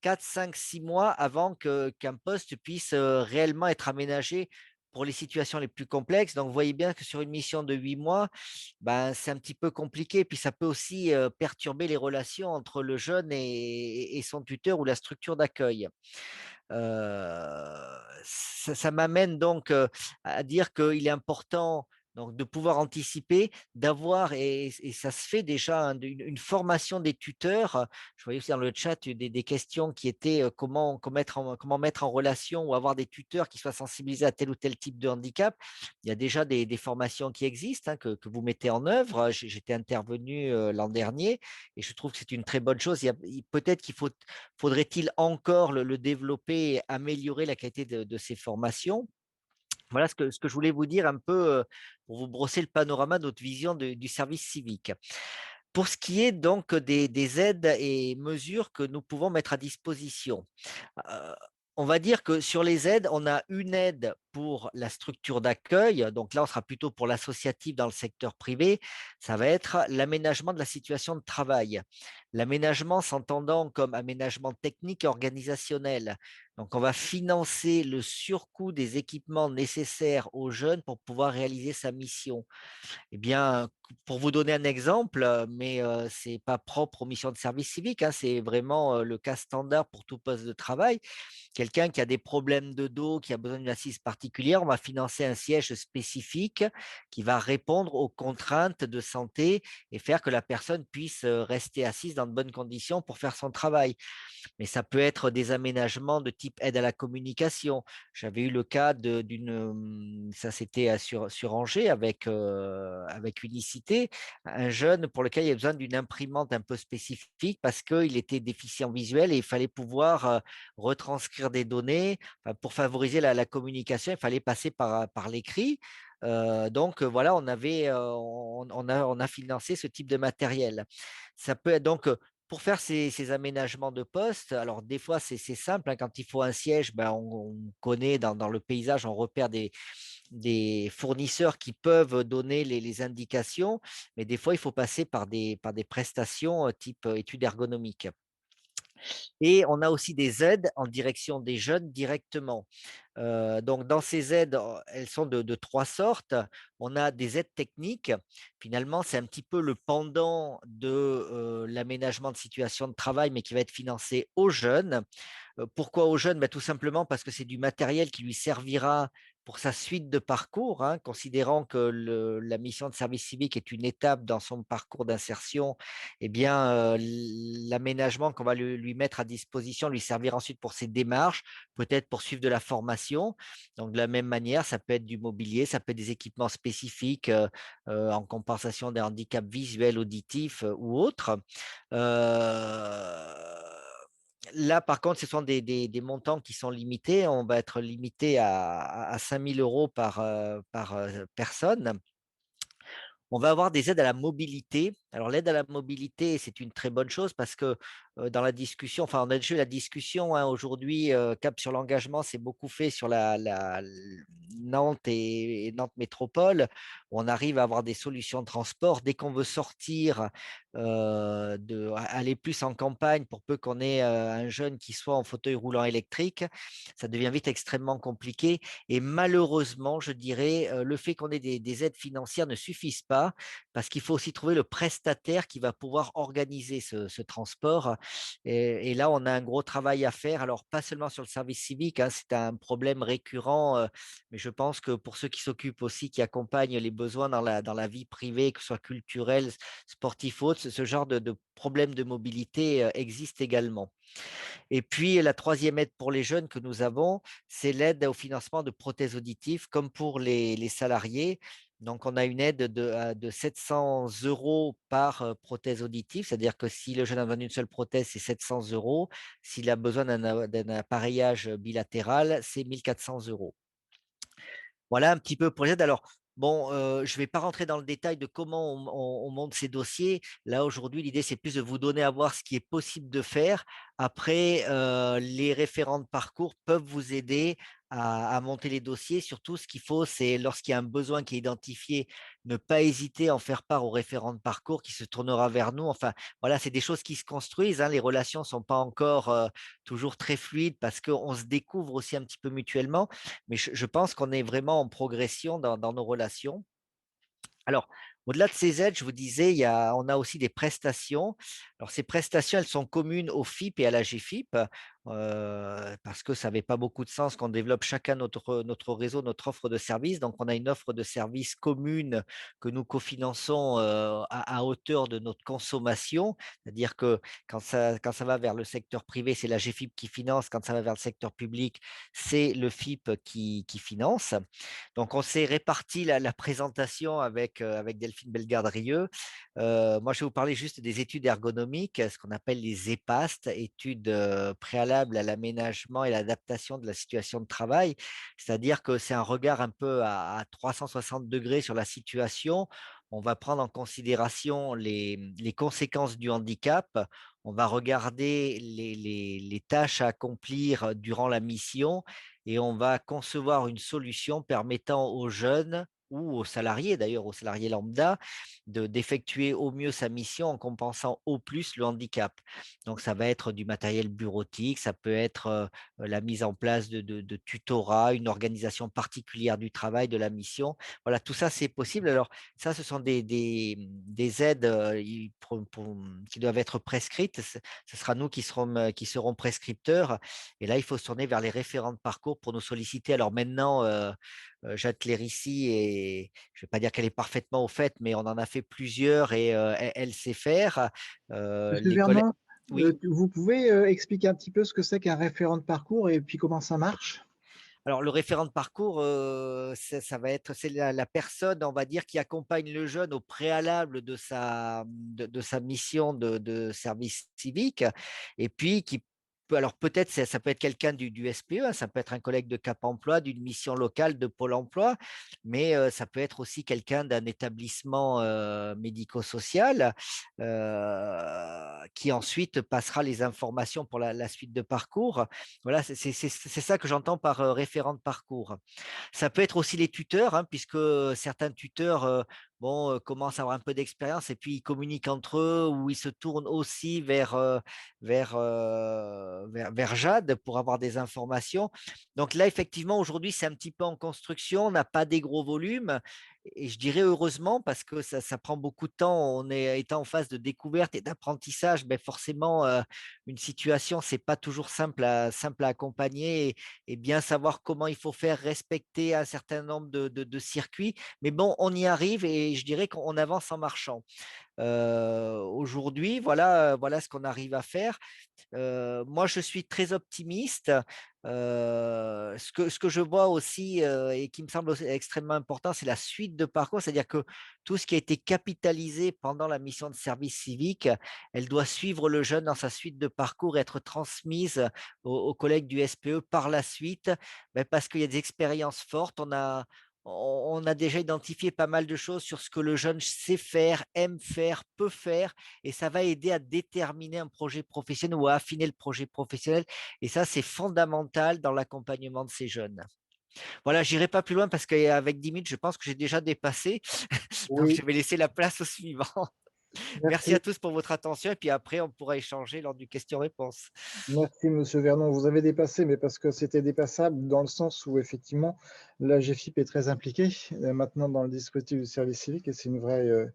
4, 5, 6 mois avant qu'un poste puisse réellement être aménagé pour les situations les plus complexes. Donc, vous voyez bien que sur une mission de 8 mois, c'est un petit peu compliqué. Puis ça peut aussi perturber les relations entre le jeune et son tuteur ou la structure d'accueil. Ça m'amène donc à dire qu'il est important donc, de pouvoir anticiper, d'avoir, et ça se fait déjà, hein, une formation des tuteurs. Je voyais aussi dans le chat des questions qui étaient comment mettre en relation ou avoir des tuteurs qui soient sensibilisés à tel ou tel type de handicap. Il y a déjà des formations qui existent, hein, que vous mettez en œuvre. J'étais intervenu l'an dernier et je trouve que c'est une très bonne chose. Peut-être faudrait-il encore le développer et améliorer la qualité de ces formations. Voilà ce que je voulais vous dire un peu pour vous brosser le panorama de notre vision du service civique. Pour ce qui est donc des aides et mesures que nous pouvons mettre à disposition, Heu, on va dire que sur les aides, on a une aide pour la structure d'accueil, donc là, on sera plutôt pour l'associatif dans le secteur privé. Ça va être l'aménagement de la situation de travail. L'aménagement s'entendant comme aménagement technique et organisationnel. Donc on va financer le surcoût des équipements nécessaires aux jeunes pour pouvoir réaliser sa mission. Eh bien, pour vous donner un exemple, mais c'est pas propre aux missions de service civique, hein, c'est vraiment, le cas standard pour tout poste de travail. Quelqu'un qui a des problèmes de dos, qui a besoin d'une assise particulière, on va financer un siège spécifique qui va répondre aux contraintes de santé et faire que la personne puisse, rester assise dans de bonnes conditions pour faire son travail. Mais ça peut être des aménagements de type aide à la communication. J'avais eu le cas ça c'était sur Angers avec Unicité, un jeune pour lequel il y a besoin d'une imprimante un peu spécifique parce qu'il était déficient visuel et il fallait pouvoir retranscrire des données. Enfin, pour favoriser la communication, il fallait passer par l'écrit. Donc voilà, on a financé ce type de matériel. Ça peut être donc pour faire ces aménagements de poste, alors des fois c'est simple, hein, quand il faut un siège, on connaît dans le paysage, on repère des fournisseurs qui peuvent donner les indications, mais des fois il faut passer par des prestations type études ergonomiques. Et on a aussi des aides en direction des jeunes directement. Donc dans ces aides, elles sont de 3 sortes. On a des aides techniques. Finalement, c'est un petit peu le pendant de, l'aménagement de situation de travail, mais qui va être financé aux jeunes. Pourquoi aux jeunes? Bah, tout simplement parce que c'est du matériel qui lui servira pour sa suite de parcours, hein, considérant que la mission de service civique est une étape dans son parcours d'insertion. Eh bien, l'aménagement qu'on va lui mettre à disposition lui servira ensuite pour ses démarches, peut-être pour suivre de la formation. Donc, de la même manière, ça peut être du mobilier, ça peut être des équipements spécifiques en compensation des handicaps visuels, auditifs ou autres. Là, par contre, ce sont des montants qui sont limités. On va être limité à 5 000 € par personne. On va avoir des aides à la mobilité. Alors, l'aide à la mobilité, c'est une très bonne chose parce que dans la discussion, enfin, on a déjà eu la discussion hein, aujourd'hui, Cap sur l'engagement, c'est beaucoup fait sur Nantes et Nantes Métropole. Où on arrive à avoir des solutions de transport. Dès qu'on veut sortir, aller plus en campagne, pour peu qu'on ait un jeune qui soit en fauteuil roulant électrique, ça devient vite extrêmement compliqué. Et malheureusement, je dirais, le fait qu'on ait des aides financières ne suffisent pas, parce qu'il faut aussi trouver le prestataire qui va pouvoir organiser ce transport. Et là, on a un gros travail à faire. Alors, pas seulement sur le service civique, hein, c'est un problème récurrent, mais je pense que pour ceux qui s'occupent aussi, qui accompagnent les besoins dans la vie privée, que ce soit culturelle, sportif ou autre, ce genre de problème de mobilité existe également. Et puis, la troisième aide pour les jeunes que nous avons, c'est l'aide au financement de prothèses auditives, comme pour les salariés. Donc, on a une aide de 700 € par prothèse auditive, c'est-à-dire que si le jeune a besoin d'une seule prothèse, c'est 700 €. S'il a besoin d'un appareillage bilatéral, c'est 1 400 €. Voilà un petit peu pour les aides. Alors, bon, je ne vais pas rentrer dans le détail de comment on monte ces dossiers. Là, aujourd'hui, l'idée, c'est plus de vous donner à voir ce qui est possible de faire. Après, les référents de parcours peuvent vous aider à monter les dossiers. Surtout, ce qu'il faut, c'est lorsqu'il y a un besoin qui est identifié, ne pas hésiter à en faire part au référent de parcours qui se tournera vers nous. Enfin, voilà, c'est des choses qui se construisent, hein. Les relations ne sont pas encore toujours très fluides parce qu'on se découvre aussi un petit peu mutuellement. Mais je pense qu'on est vraiment en progression dans nos relations. Alors, au-delà de ces aides, je vous disais, on a aussi des prestations. Alors, ces prestations, elles sont communes au FIP et à la GFIP, parce que ça n'avait pas beaucoup de sens qu'on développe chacun notre réseau, notre offre de services. Donc, on a une offre de services commune que nous cofinançons à hauteur de notre consommation. C'est-à-dire que quand ça va vers le secteur privé, c'est la GFIP qui finance. Quand ça va vers le secteur public, c'est le FIP qui finance. Donc, on s'est réparti la présentation avec Delphine Bellegarde-Rieux. Moi, je vais vous parler juste des études ergonomiques, ce qu'on appelle les EPAST, études préalables à l'aménagement et l'adaptation de la situation de travail. C'est-à-dire que c'est un regard un peu à 360 degrés sur la situation. On va prendre en considération les conséquences du handicap. On va regarder les tâches à accomplir durant la mission et on va concevoir une solution permettant aux jeunes ou aux salariés, d'ailleurs aux salariés lambda, d'effectuer au mieux sa mission en compensant au plus le handicap. Donc ça va être du matériel bureautique, ça peut être la mise en place de tutorat, une organisation particulière du travail, de la mission. Voilà, tout ça c'est possible. Alors ça, ce sont des aides qui doivent être prescrites. Ce sera nous qui serons prescripteurs. Et là, il faut se tourner vers les référents de parcours pour nous solliciter. Alors maintenant, Jade Clérici, et je ne vais pas dire qu'elle est parfaitement au fait, mais on en a fait plusieurs et elle sait faire. Monsieur Les collègues. Vernon, Oui. vous pouvez expliquer un petit peu ce que c'est qu'un référent de parcours et puis comment ça marche? Alors, le référent de parcours, ça va être, c'est la personne, on va dire, qui accompagne le jeune au préalable de sa mission de service civique, et puis qui alors peut-être ça peut être quelqu'un du SPE, hein, ça peut être un collègue de Cap Emploi, d'une mission locale de Pôle Emploi, mais ça peut être aussi quelqu'un d'un établissement médico-social qui ensuite passera les informations pour la suite de parcours. Voilà, c'est ça que j'entends par référent de parcours. Ça peut être aussi les tuteurs, hein, puisque certains tuteurs bon, commencent à avoir un peu d'expérience et puis ils communiquent entre eux ou ils se tournent aussi vers Jade pour avoir des informations. Donc là, effectivement, aujourd'hui, c'est un petit peu en construction, on n'a pas des gros volumes. Et je dirais heureusement parce que ça prend beaucoup de temps. On est étant en phase de découverte et d'apprentissage, ben forcément, une situation, c'est pas toujours simple à accompagner et bien savoir comment il faut faire respecter un certain nombre de circuits. Mais bon, on y arrive et je dirais qu'on avance en marchant. Aujourd'hui, voilà ce qu'on arrive à faire. Moi, je suis très optimiste. Ce que je vois aussi et qui me semble aussi extrêmement important, c'est la suite de parcours, c'est-à-dire que tout ce qui a été capitalisé pendant la mission de service civique, elle doit suivre le jeune dans sa suite de parcours et être transmise aux collègues du SPE par la suite, ben, parce qu'il y a des expériences fortes. On a déjà identifié pas mal de choses sur ce que le jeune sait faire, aime faire, peut faire, et ça va aider à déterminer un projet professionnel ou à affiner le projet professionnel. Et ça, c'est fondamental dans l'accompagnement de ces jeunes. Voilà, j'irai pas plus loin parce qu'avec 10 minutes, je pense que j'ai déjà dépassé. Donc, Oui, je vais laisser la place au suivant. Merci à merci. tous pour votre attention. Et puis après, on pourra échanger lors du question-réponse. Merci, Monsieur Vernon. Vous avez dépassé, mais parce que c'était dépassable dans le sens où, effectivement, la GFIP est très impliquée maintenant dans le dispositif du service civique et c'est une vraie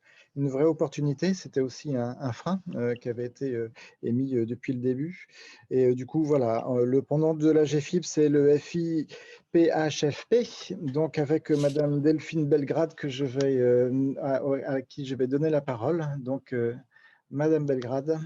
opportunité. C'était aussi un frein qui avait été émis depuis le début. Et du coup, voilà, le pendant de la GFIP, c'est le FIPHFP, donc avec Madame Delphine Belgrade à qui je vais donner la parole. Donc, Madame Belgrade.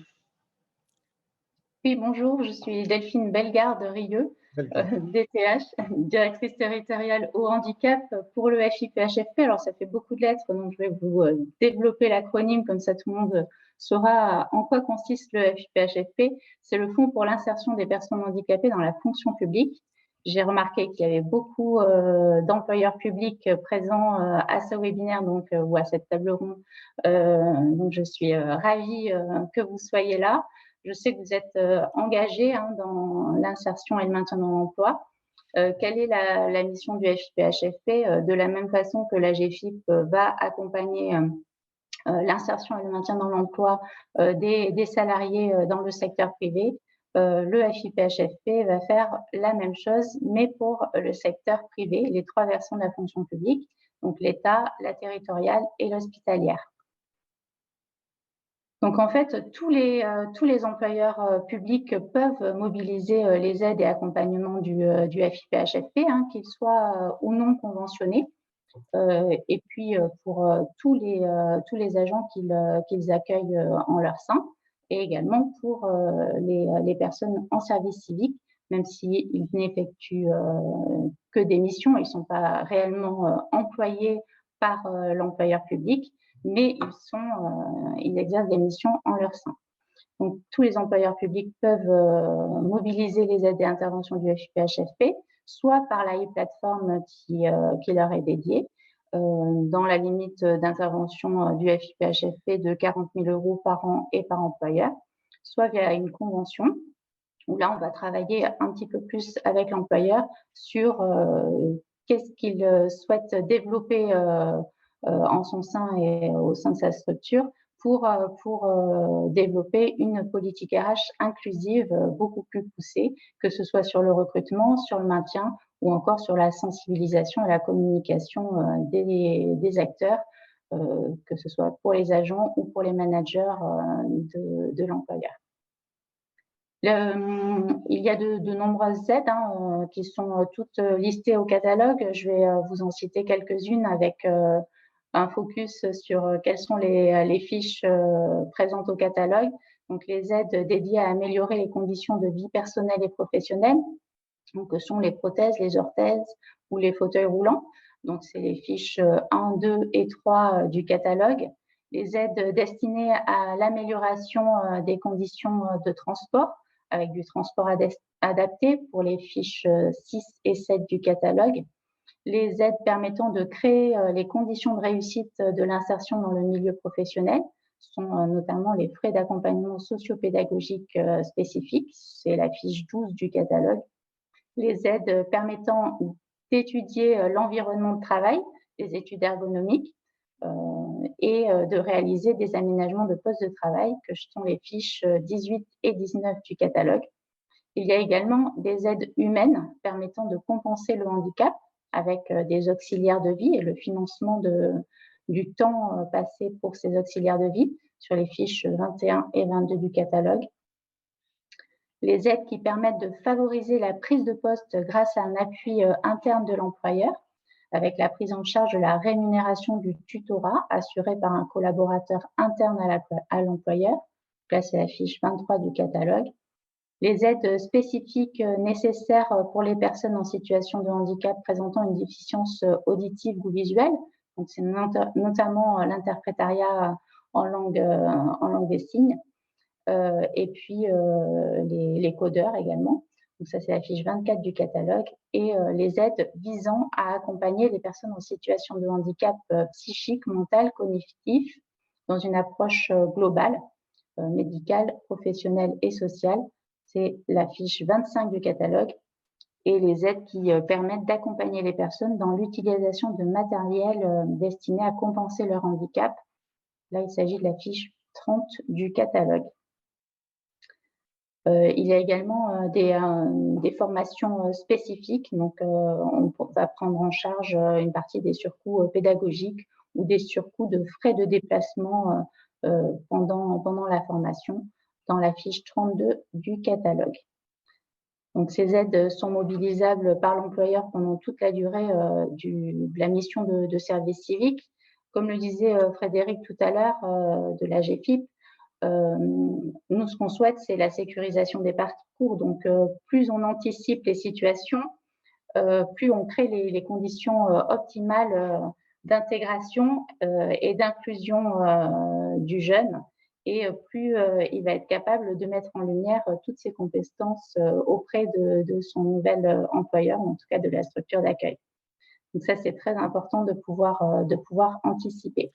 Oui, bonjour, je suis Delphine Bellegarde-Rieux, DTH, directrice territoriale au handicap pour le FIPHFP. Alors, ça fait beaucoup de lettres, donc je vais vous développer l'acronyme, comme ça tout le monde saura en quoi consiste le FIPHFP. C'est le Fonds pour l'insertion des personnes handicapées dans la fonction publique. J'ai remarqué qu'il y avait beaucoup d'employeurs publics présents à ce webinaire ou à cette table ronde. Donc, je suis ravie que vous soyez là. Je sais que vous êtes engagé dans l'insertion et le maintien dans l'emploi. Quelle est la mission du FIPHFP? De la même façon que la GFIP va accompagner l'insertion et le maintien dans l'emploi des salariés dans le secteur privé, le FIPHFP va faire la même chose, mais pour le secteur privé, les trois versants de la fonction publique, donc l'État, la territoriale et l'hospitalière. Donc, en fait, tous les employeurs publics peuvent mobiliser les aides et accompagnements du FIPHFP, qu'ils soient ou non conventionnés. Et puis, pour tous les agents qu'ils accueillent en leur sein, et également pour les personnes en service civique, même s'ils n'effectuent que des missions, ils ne sont pas réellement employés par l'employeur public, mais ils exercent des missions en leur sein. Donc, tous les employeurs publics peuvent mobiliser les aides et interventions du FIPHFP, soit par la e-plateforme qui leur est dédiée, dans la limite d'intervention du FIPHFP de 40 000 € par an et par employeur, soit via une convention, où là, on va travailler un petit peu plus avec l'employeur sur qu'est-ce qu'il souhaite développer en son sein et au sein de sa structure pour développer une politique RH inclusive beaucoup plus poussée, que ce soit sur le recrutement, sur le maintien ou encore sur la sensibilisation et la communication des acteurs, que ce soit pour les agents ou pour les managers de l'employeur. Il y a de nombreuses aides qui sont toutes listées au catalogue. Je vais vous en citer quelques-unes avec un focus sur quelles sont les fiches présentes au catalogue. Donc, les aides dédiées à améliorer les conditions de vie personnelle et professionnelle, donc, que sont les prothèses, les orthèses ou les fauteuils roulants. Donc, c'est les fiches 1, 2 et 3 du catalogue. Les aides destinées à l'amélioration des conditions de transport, avec du transport adapté pour les fiches 6 et 7 du catalogue. Les aides permettant de créer les conditions de réussite de l'insertion dans le milieu professionnel sont notamment les frais d'accompagnement socio-pédagogique spécifiques, c'est la fiche 12 du catalogue. Les aides permettant d'étudier l'environnement de travail, les études ergonomiques, et de réaliser des aménagements de postes de travail, que sont les fiches 18 et 19 du catalogue. Il y a également des aides humaines permettant de compenser le handicap avec des auxiliaires de vie et le financement du temps passé pour ces auxiliaires de vie sur les fiches 21 et 22 du catalogue. Les aides qui permettent de favoriser la prise de poste grâce à un appui interne de l'employeur, avec la prise en charge de la rémunération du tutorat assuré par un collaborateur interne à l'employeur. Là, c'est la fiche 23 du catalogue. Les aides spécifiques nécessaires pour les personnes en situation de handicap présentant une déficience auditive ou visuelle. Donc, c'est notamment l'interprétariat en langue des signes. Et puis les codeurs également. Donc ça, c'est la fiche 24 du catalogue. Et les aides visant à accompagner les personnes en situation de handicap psychique, mental, cognitif, dans une approche globale, médicale, professionnelle et sociale. C'est la fiche 25 du catalogue. Et les aides qui permettent d'accompagner les personnes dans l'utilisation de matériel destiné à compenser leur handicap. Là, il s'agit de la fiche 30 du catalogue. Il y a également des formations spécifiques. Donc, on va prendre en charge une partie des surcoûts pédagogiques ou des surcoûts de frais de déplacement pendant la formation dans la fiche 32 du catalogue. Donc, ces aides sont mobilisables par l'employeur pendant toute la durée de la mission de service civique. Comme le disait Frédéric tout à l'heure de la GFIP, nous, ce qu'on souhaite, c'est la sécurisation des parcours. Donc, plus on anticipe les situations, plus on crée les conditions optimales d'intégration et d'inclusion du jeune, et plus il va être capable de mettre en lumière toutes ses compétences auprès de son nouvel employeur, ou en tout cas de la structure d'accueil. Donc ça, c'est très important de pouvoir anticiper.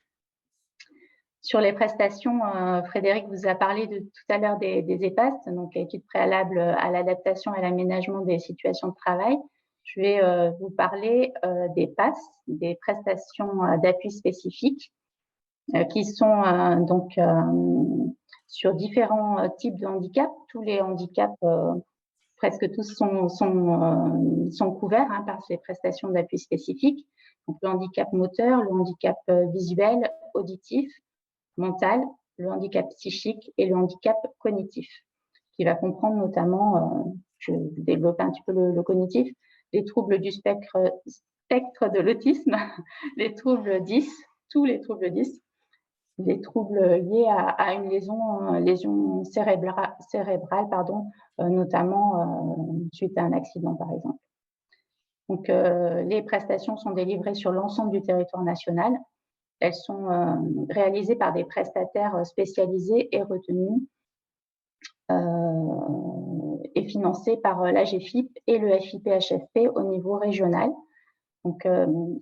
Sur les prestations, Frédéric vous a parlé tout à l'heure des EPAST, donc études préalables à l'adaptation et l'aménagement des situations de travail. Je vais vous parler des PAS, des prestations d'appui spécifiques, qui sont donc sur différents types de handicaps. Tous les handicaps, presque tous, sont couverts par ces prestations d'appui spécifiques. Donc le handicap moteur, le handicap visuel, auditif, mental, le handicap psychique et le handicap cognitif, qui va comprendre notamment, je vais développer un petit peu le cognitif, les troubles du spectre de l'autisme, les troubles 10, tous les troubles 10, les troubles liés à une lésion cérébrale, notamment suite à un accident, par exemple. Donc, les prestations sont délivrées sur l'ensemble du territoire national. Elles sont réalisées par des prestataires spécialisés et retenus et financées par l'AGFIP et le FIPHFP au niveau régional. Donc,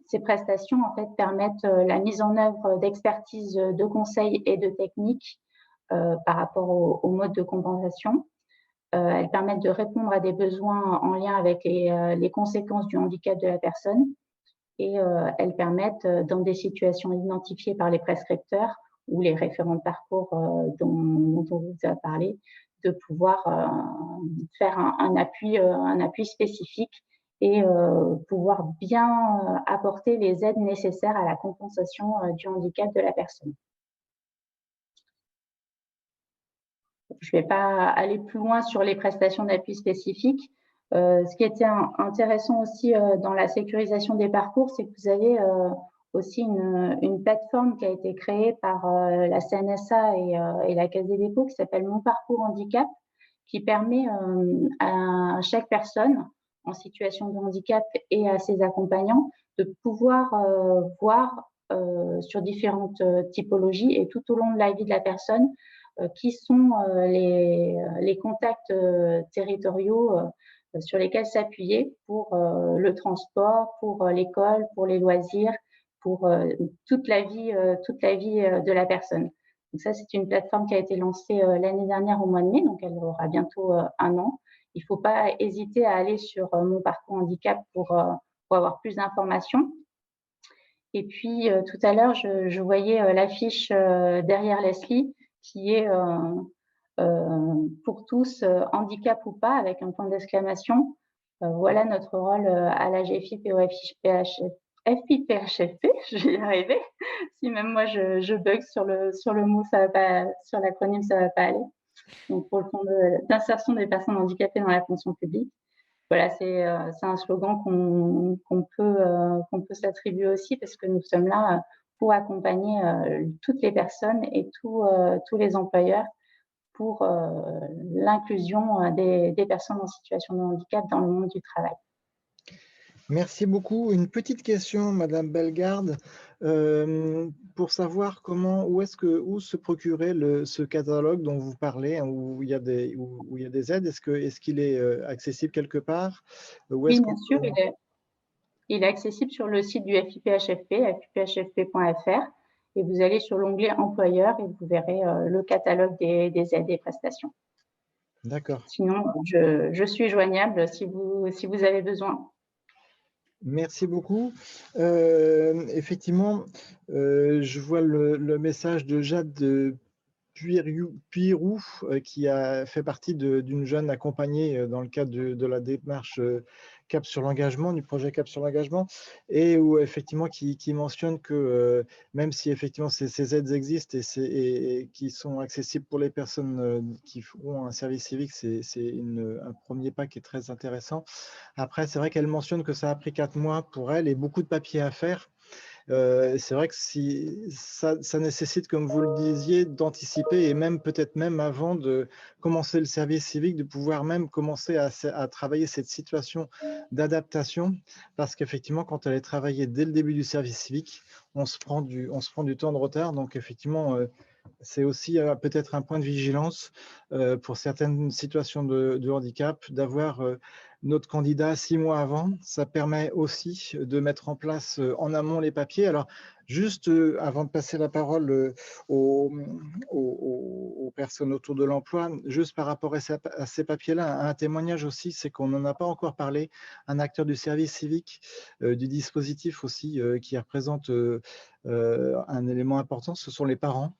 ces prestations en fait permettent la mise en œuvre d'expertises de conseils et de techniques par rapport au mode de compensation. Elles permettent de répondre à des besoins en lien avec les conséquences du handicap de la personne. Et elles permettent, dans des situations identifiées par les prescripteurs ou les référents de parcours dont on vous a parlé, de pouvoir faire un appui spécifique et pouvoir bien apporter les aides nécessaires à la compensation du handicap de la personne. Je ne vais pas aller plus loin sur les prestations d'appui spécifiques. Ce qui était intéressant aussi dans la sécurisation des parcours, c'est que vous avez aussi une plateforme qui a été créée par la CNSA et la Caisse des dépôts qui s'appelle Mon Parcours Handicap, qui permet à chaque personne en situation de handicap et à ses accompagnants de pouvoir voir sur différentes typologies et tout au long de la vie de la personne qui sont les contacts territoriaux sur lesquels s'appuyer pour le transport, pour l'école, pour les loisirs, pour toute la vie de la personne. Donc ça, c'est une plateforme qui a été lancée l'année dernière au mois de mai, donc elle aura bientôt 1 an. Il ne faut pas hésiter à aller sur Mon Parcours Handicap pour avoir plus d'informations. Et puis, tout à l'heure, je voyais l'affiche derrière Leslie qui est pour tous, handicap ou pas, avec un point d'exclamation. Voilà notre rôle à la GFIP et au FIPHFP, je vais y arriver. Si même moi je bug sur le mot, ça va pas, sur l'acronyme, ça va pas aller. Donc pour le fond d'insertion des personnes handicapées dans la fonction publique. Voilà, c'est un slogan qu'on peut s'attribuer aussi, parce que nous sommes là pour accompagner toutes les personnes et tous les employeurs pour l'inclusion des personnes en situation de handicap dans le monde du travail. Merci beaucoup. Une petite question, Madame Bellegarde, pour savoir où se procurer ce catalogue dont vous parlez, hein, où il y a des aides. Est-ce qu'il est accessible quelque part? Oui, bien sûr, il est accessible sur le site du FIPHFP, fiphfp.fr, et vous allez sur l'onglet employeur et vous verrez le catalogue des aides et prestations. D'accord. Sinon, je suis joignable si vous avez besoin. Merci beaucoup. Effectivement, je vois le message de Jade Puirou, qui a fait partie d'une jeune accompagnée dans le cadre de la démarche Cap sur l'engagement, du projet Cap sur l'engagement, et où effectivement qui mentionne que même si effectivement ces aides existent et qui sont accessibles pour les personnes qui feront un service civique, c'est un premier pas qui est très intéressant. Après, c'est vrai qu'elle mentionne que ça a pris 4 mois pour elle et beaucoup de papiers à faire. C'est vrai que ça nécessite, comme vous le disiez, d'anticiper et même peut-être même avant de commencer le service civique, de pouvoir même commencer à travailler cette situation d'adaptation, parce qu'effectivement, quand elle est travaillée dès le début du service civique, on se prend du temps de retard. Donc effectivement, c'est aussi peut-être un point de vigilance pour certaines situations de handicap, d'avoir notre candidat 6 mois avant. Ça permet aussi de mettre en place en amont les papiers. Alors, juste avant de passer la parole aux personnes autour de l'emploi, juste par rapport à ces papiers-là, un témoignage aussi, c'est qu'on n'en a pas encore parlé, un acteur du service civique, du dispositif aussi, qui représente un élément important, ce sont les parents.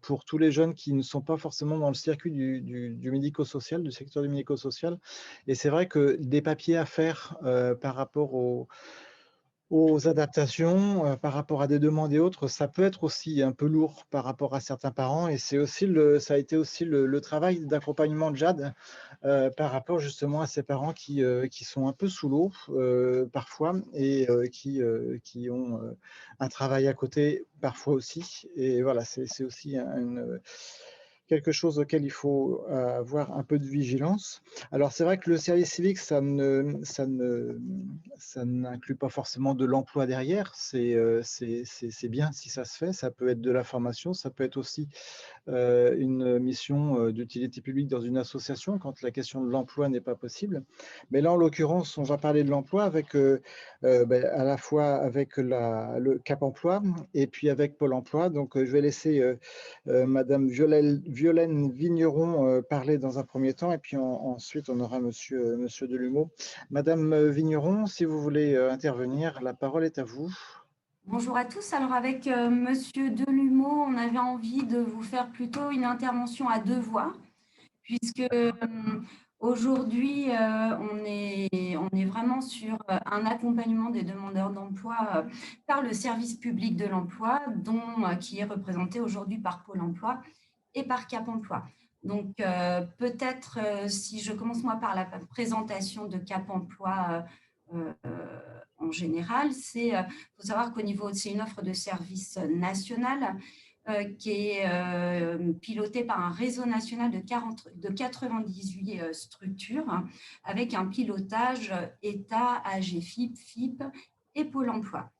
Pour tous les jeunes qui ne sont pas forcément dans le circuit du médico-social, du secteur du médico-social. Et c'est vrai que des papiers à faire par rapport aux adaptations, par rapport à des demandes et autres, ça peut être aussi un peu lourd par rapport à certains parents. Et c'est aussi ça a été aussi le travail d'accompagnement de Jade par rapport justement à ces parents qui sont un peu sous l'eau parfois et qui ont un travail à côté parfois aussi. Et voilà, c'est aussi quelque chose auquel il faut avoir un peu de vigilance. Alors, c'est vrai que le service civique, ça n'inclut pas forcément de l'emploi derrière. C'est bien si ça se fait. Ça peut être de la formation, ça peut être aussi une mission d'utilité publique dans une association quand la question de l'emploi n'est pas possible. Mais là, en l'occurrence, on va parler de l'emploi avec à la fois avec le Cap Emploi et puis avec Pôle Emploi. Donc, je vais laisser Madame Violaine Vigneron parler dans un premier temps, et puis ensuite on aura Monsieur Delumeau. Madame Vigneron, si vous voulez intervenir, la parole est à vous. Bonjour à tous. Alors avec Monsieur Delumeau, on avait envie de vous faire plutôt une intervention à 2 voix, puisque aujourd'hui on est vraiment sur un accompagnement des demandeurs d'emploi par le service public de l'emploi, qui est représenté aujourd'hui par Pôle Emploi et par Cap Emploi. Donc peut-être si je commence moi par la présentation de Cap Emploi en général, il faut savoir qu'au niveau, c'est une offre de service nationale qui est pilotée par un réseau national de 98 structures, hein, avec un pilotage État, AGFIP, FIP et Pôle emploi.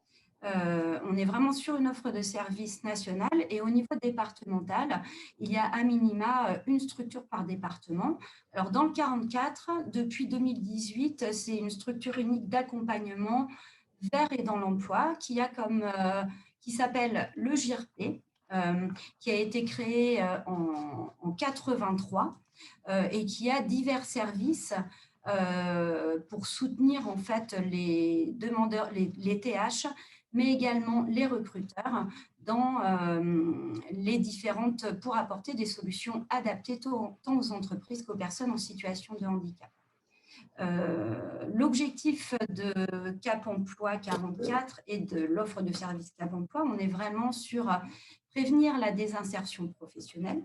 On est vraiment sur une offre de service nationale, et au niveau départemental, il y a à minima une structure par département. Alors dans le 44, depuis 2018, c'est une structure unique d'accompagnement vers et dans l'emploi qui s'appelle le GIRP, qui a été créé en 83 et qui a divers services pour soutenir en fait les demandeurs, les TH, mais également les recruteurs dans les différentes, pour apporter des solutions adaptées tant aux entreprises qu'aux personnes en situation de handicap. L'objectif de Cap Emploi 44 et de l'offre de service Cap Emploi, on est vraiment sur prévenir la désinsertion professionnelle.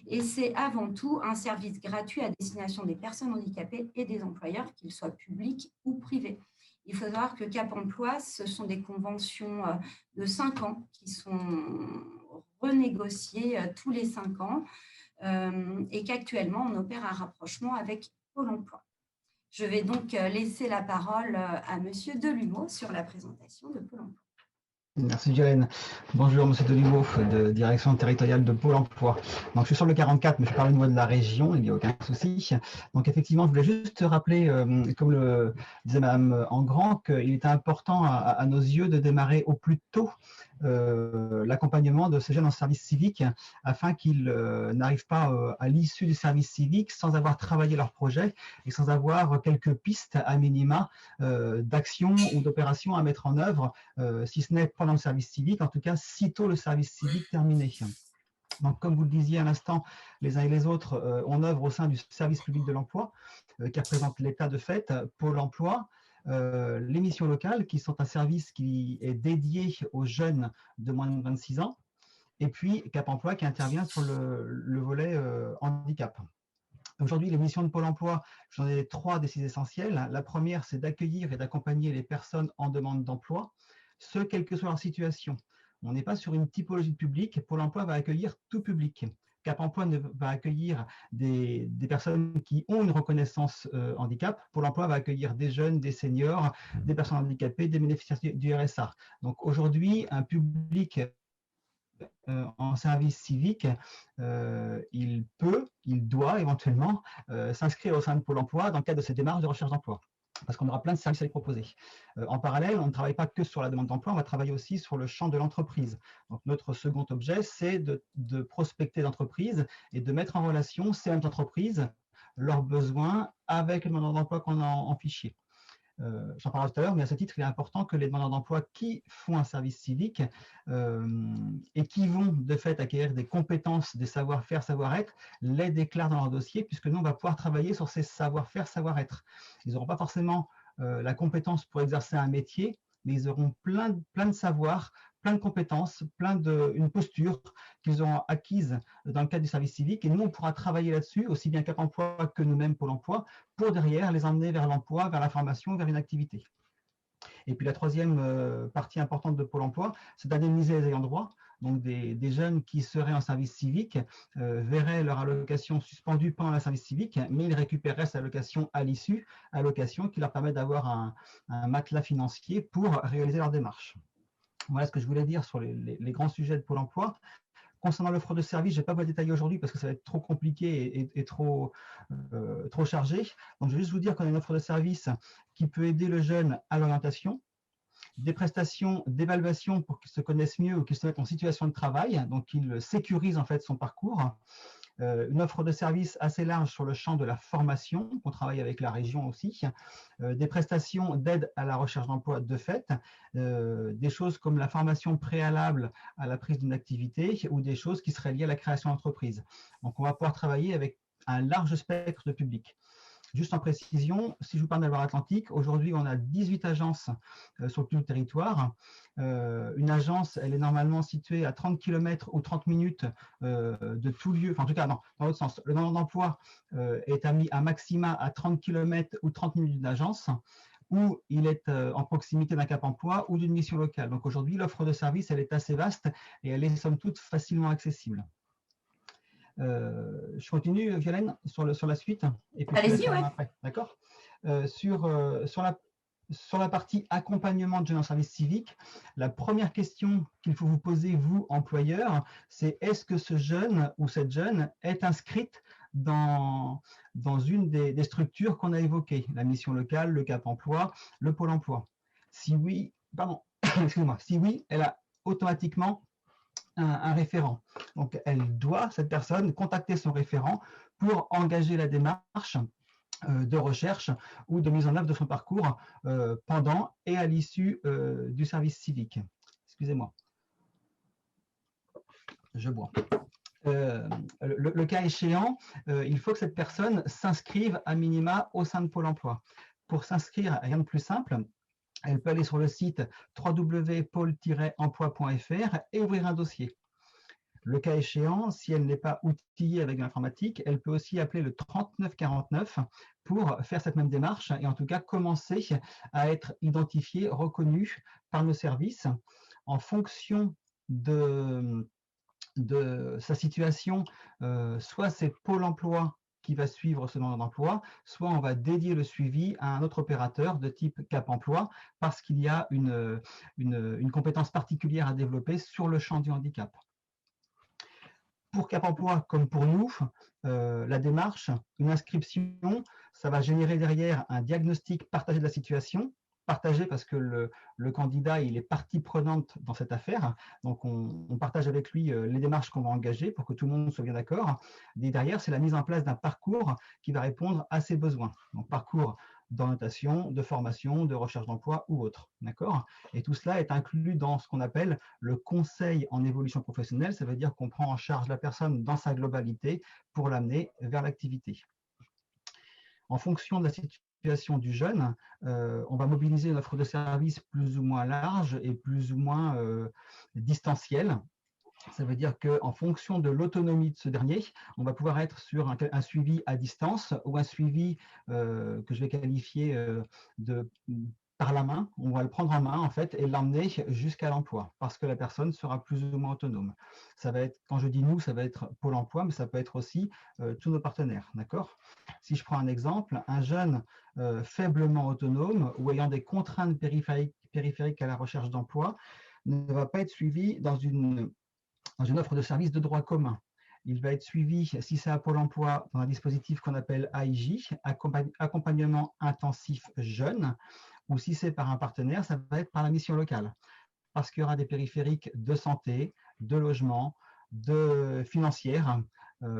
Et c'est avant tout un service gratuit à destination des personnes handicapées et des employeurs, qu'ils soient publics ou privés. Il faut savoir que Cap Emploi, ce sont des conventions de 5 ans qui sont renégociées tous les 5 ans et qu'actuellement, on opère un rapprochement avec Pôle emploi. Je vais donc laisser la parole à Monsieur Delumeau sur la présentation de Pôle emploi. Merci Violaine. Bonjour Monsieur Delumeau, de direction territoriale de Pôle emploi. Donc je suis sur le 44, mais je parle au niveau de la région, il n'y a aucun souci. Donc effectivement, je voulais juste rappeler, comme le disait Madame Engrand, qu'il était important à nos yeux de démarrer au plus tôt l'accompagnement de ces jeunes en service civique afin qu'ils n'arrivent pas à l'issue du service civique sans avoir travaillé leur projet et sans avoir quelques pistes à minima d'action ou d'opération à mettre en œuvre, si ce n'est pendant le service civique, en tout cas sitôt le service civique terminé. Donc, comme vous le disiez à l'instant, les uns et les autres, on œuvre au sein du service public de l'emploi, qui représente l'État de fait, Pôle emploi, les missions locales, qui sont un service qui est dédié aux jeunes de moins de 26 ans, et puis Cap Emploi qui intervient sur le volet handicap. Aujourd'hui, les missions de Pôle emploi, j'en ai 3 décisions essentielles. La première, c'est d'accueillir et d'accompagner les personnes en demande d'emploi, ce quelle que soit leur situation. On n'est pas sur une typologie de public. Pôle emploi va accueillir tout public. Cap Emploi va accueillir des personnes qui ont une reconnaissance handicap. Pôle emploi va accueillir des jeunes, des seniors, des personnes handicapées, des bénéficiaires du RSA. Donc aujourd'hui, un public en service civique, il doit éventuellement s'inscrire au sein de Pôle emploi dans le cadre de ces démarches de recherche d'emploi, parce qu'on aura plein de services à lui proposer. En parallèle, on ne travaille pas que sur la demande d'emploi, on va travailler aussi sur le champ de l'entreprise. Donc notre second objet, c'est de prospecter l'entreprise et de mettre en relation ces mêmes entreprises, leurs besoins, avec les demandeurs d'emploi qu'on a en fichier. J'en parlerai tout à l'heure, mais à ce titre, il est important que les demandeurs d'emploi qui font un service civique et qui vont de fait acquérir des compétences, des savoir-faire, savoir-être, les déclarent dans leur dossier, puisque nous, on va pouvoir travailler sur ces savoir-faire, savoir-être. Ils n'auront pas forcément la compétence pour exercer un métier, mais ils auront plein de savoirs, plein de compétences, une posture qu'ils auront acquise dans le cadre du service civique. Et nous, on pourra travailler là-dessus, aussi bien Cap Emploi que nous-mêmes Pôle emploi, pour derrière les emmener vers l'emploi, vers la formation, vers une activité. Et puis la troisième partie importante de Pôle emploi, c'est d'indemniser les ayants droit. Donc des jeunes qui seraient en service civique verraient leur allocation suspendue pendant le service civique, mais ils récupéreraient cette allocation à l'issue, allocation qui leur permet d'avoir un matelas financier pour réaliser leur démarche. Voilà ce que je voulais dire sur les grands sujets de Pôle emploi. Concernant l'offre de service, je ne vais pas vous la détailler aujourd'hui parce que ça va être trop compliqué et trop chargé. Donc, je vais juste vous dire qu'on a une offre de service qui peut aider le jeune à l'orientation, des prestations d'évaluation pour qu'il se connaisse mieux ou qu'il se mette en situation de travail, donc qu'il sécurise en fait son parcours. Une offre de service assez large sur le champ de la formation, on travaille avec la région aussi, des prestations d'aide à la recherche d'emploi de fait, des choses comme la formation préalable à la prise d'une activité ou des choses qui seraient liées à la création d'entreprise. Donc on va pouvoir travailler avec un large spectre de public. Juste en précision, si je vous parle de la Loire-Atlantique, aujourd'hui on a 18 agences sur tout le territoire. Une agence, elle est normalement située à 30 km ou 30 minutes de tout lieu, enfin en tout cas non, dans l'autre sens, le demandeur d'emploi est mis à maxima à 30 km ou 30 minutes d'une agence, où il est en proximité d'un Cap Emploi ou d'une mission locale. Donc aujourd'hui, l'offre de service, elle est assez vaste et elle est somme toute facilement accessible. Je continue, Violaine, sur la suite. Allez-y, oui. D'accord. Sur la partie accompagnement de jeunes en service civique, la première question qu'il faut vous poser, vous, employeur, c'est est-ce que ce jeune ou cette jeune est inscrite dans une des structures qu'on a évoquées, la mission locale, le Cap Emploi, le Pôle emploi? Si oui, excusez-moi, si oui, elle a automatiquement un référent. Donc, elle doit, cette personne, contacter son référent pour engager la démarche de recherche ou de mise en œuvre de son parcours pendant et à l'issue du service civique. Excusez-moi. Je bois. Le cas échéant, il faut que cette personne s'inscrive à minima au sein de Pôle emploi. Pour s'inscrire, rien de plus simple, elle peut aller sur le site www.pôle-emploi.fr et ouvrir un dossier. Le cas échéant, si elle n'est pas outillée avec l'informatique, elle peut aussi appeler le 3949 pour faire cette même démarche et en tout cas commencer à être identifiée, reconnue par nos services en fonction de sa situation. Soit c'est Pôle emploi qui va suivre ce demandeur d'emploi, soit on va dédier le suivi à un autre opérateur de type Cap Emploi parce qu'il y a une compétence particulière à développer sur le champ du handicap. Pour Cap Emploi, comme pour nous, la démarche, une inscription, ça va générer derrière un diagnostic partagé de la situation, partagé parce que le candidat, il est partie prenante dans cette affaire. Donc, on partage avec lui les démarches qu'on va engager pour que tout le monde soit bien d'accord. Et derrière, c'est la mise en place d'un parcours qui va répondre à ses besoins. Donc, parcours d'orientation, de formation, de recherche d'emploi ou autre. D'accord ? Et tout cela est inclus dans ce qu'on appelle le conseil en évolution professionnelle. Ça veut dire qu'on prend en charge la personne dans sa globalité pour l'amener vers l'activité. En fonction de la situation du jeune, on va mobiliser une offre de service plus ou moins large et plus ou moins distancielle. Ça veut dire qu'en fonction de l'autonomie de ce dernier, on va pouvoir être sur un suivi à distance ou un suivi que je vais qualifier par la main. On va le prendre en main en fait et l'emmener jusqu'à l'emploi parce que la personne sera plus ou moins autonome. Ça va être, quand je dis nous, ça va être Pôle emploi, mais ça peut être aussi tous nos partenaires. D'accord ? Si je prends un exemple, un jeune faiblement autonome ou ayant des contraintes périphériques à la recherche d'emploi ne va pas être suivi dans une offre de service de droit commun. Il va être suivi, si c'est à Pôle emploi, dans un dispositif qu'on appelle AIJ, accompagnement intensif jeune, ou si c'est par un partenaire, ça va être par la mission locale. Parce qu'il y aura des périphériques de santé, de logement, de financière,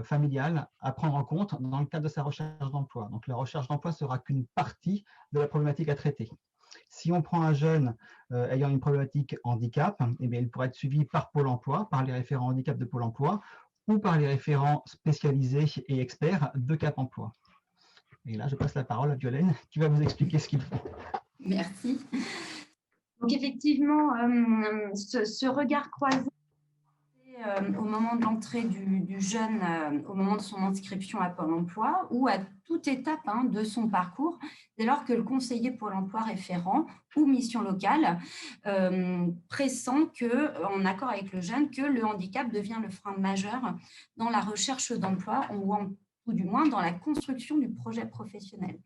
familiale à prendre en compte dans le cadre de sa recherche d'emploi. Donc la recherche d'emploi sera qu'une partie de la problématique à traiter. Si on prend un jeune ayant une problématique handicap, eh bien, il pourra être suivi par Pôle emploi, par les référents handicap de Pôle emploi ou par les référents spécialisés et experts de Cap emploi. Et là, je passe la parole à Violaine qui va vous expliquer ce qu'il faut. Merci. Donc effectivement, ce regard croisé au moment de l'entrée du jeune, au moment de son inscription à Pôle emploi ou à toute étape de son parcours, dès lors que le conseiller Pôle emploi référent ou mission locale pressent en accord avec le jeune, que le handicap devient le frein majeur dans la recherche d'emploi ou du moins dans la construction du projet professionnel.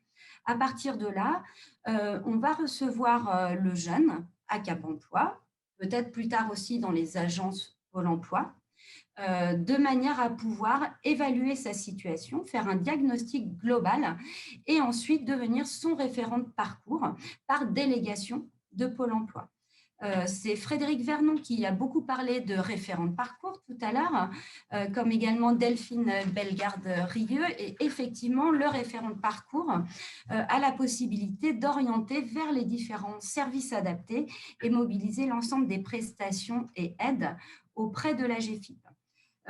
À partir de là, on va recevoir le jeune à Cap emploi, peut-être plus tard aussi dans les agences Pôle emploi, de manière à pouvoir évaluer sa situation, faire un diagnostic global et ensuite devenir son référent de parcours par délégation de Pôle emploi. C'est Frédéric Vernon qui a beaucoup parlé de référent de parcours tout à l'heure, comme également Delphine Bellegarde-Rieux. Et effectivement, le référent de parcours a la possibilité d'orienter vers les différents services adaptés et mobiliser l'ensemble des prestations et aides auprès de la GFIP.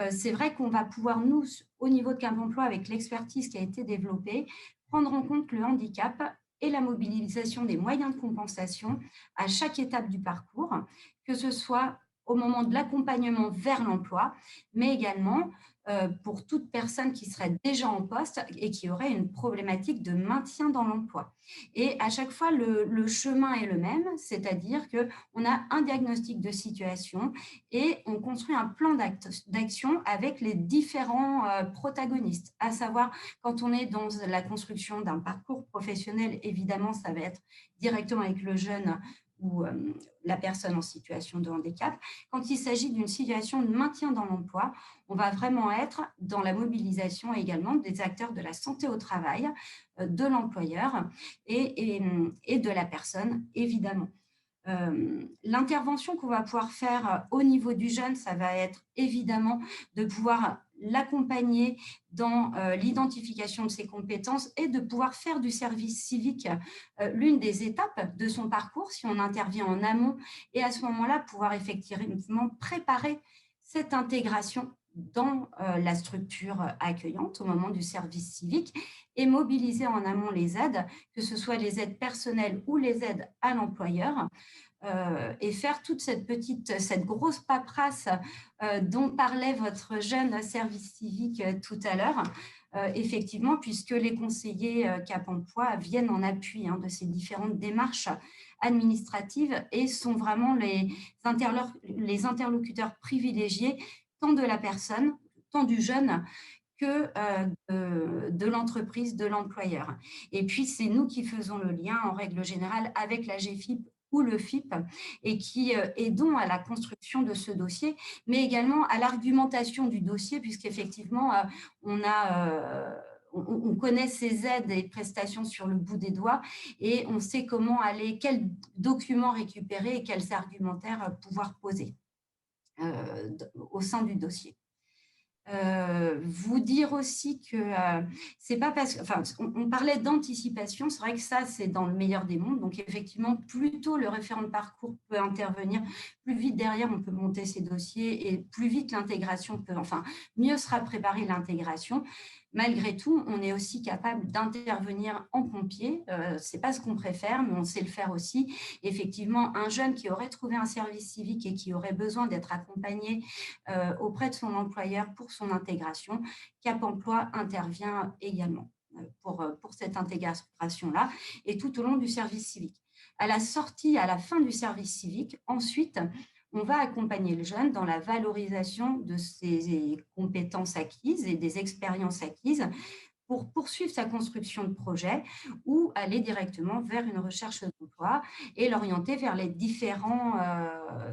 C'est vrai qu'on va pouvoir, nous, au niveau de Cap emploi, avec l'expertise qui a été développée, prendre en compte le handicap et la mobilisation des moyens de compensation à chaque étape du parcours, que ce soit au moment de l'accompagnement vers l'emploi, mais également pour toute personne qui serait déjà en poste et qui aurait une problématique de maintien dans l'emploi. Et à chaque fois, le chemin est le même, c'est-à-dire qu'on a un diagnostic de situation et on construit un plan d'action avec les différents protagonistes, à savoir quand on est dans la construction d'un parcours professionnel, évidemment, ça va être directement avec le jeune ou la personne en situation de handicap. Quand il s'agit d'une situation de maintien dans l'emploi, on va vraiment être dans la mobilisation également des acteurs de la santé au travail, de l'employeur et de la personne, évidemment. L'intervention qu'on va pouvoir faire au niveau du jeune, ça va être évidemment de pouvoir l'accompagner dans l'identification de ses compétences et de pouvoir faire du service civique l'une des étapes de son parcours si on intervient en amont, et à ce moment-là pouvoir effectivement préparer cette intégration dans la structure accueillante au moment du service civique et mobiliser en amont les aides, que ce soit les aides personnelles ou les aides à l'employeur, et faire toute cette grosse paperasse dont parlait votre jeune service civique tout à l'heure, effectivement, puisque les conseillers Cap Emploi viennent en appui de ces différentes démarches administratives et sont vraiment les interlocuteurs privilégiés tant de la personne, tant du jeune que de l'entreprise, de l'employeur. Et puis, c'est nous qui faisons le lien, en règle générale, avec la GFIP ou le FIP, et qui aidons à la construction de ce dossier, mais également à l'argumentation du dossier, puisqu'effectivement, on connaît ces aides et prestations sur le bout des doigts et on sait comment aller, quels documents récupérer et quels argumentaires pouvoir poser au sein du dossier. Vous dire aussi que c'est pas parce que, enfin, on parlait d'anticipation, c'est vrai que ça c'est dans le meilleur des mondes, donc effectivement plus tôt le référent de parcours peut intervenir, plus vite derrière on peut monter ses dossiers et plus vite l'intégration peut, enfin mieux sera préparée l'intégration. Malgré tout, on est aussi capable d'intervenir en pompier. C'est pas ce qu'on préfère, mais on sait le faire aussi. Effectivement, un jeune qui aurait trouvé un service civique et qui aurait besoin d'être accompagné auprès de son employeur pour son intégration, Cap Emploi intervient également pour cette intégration-là et tout au long du service civique. À la sortie, à la fin du service civique, ensuite, on va accompagner le jeune dans la valorisation de ses compétences acquises et des expériences acquises pour poursuivre sa construction de projet ou aller directement vers une recherche d'emploi et l'orienter vers les différents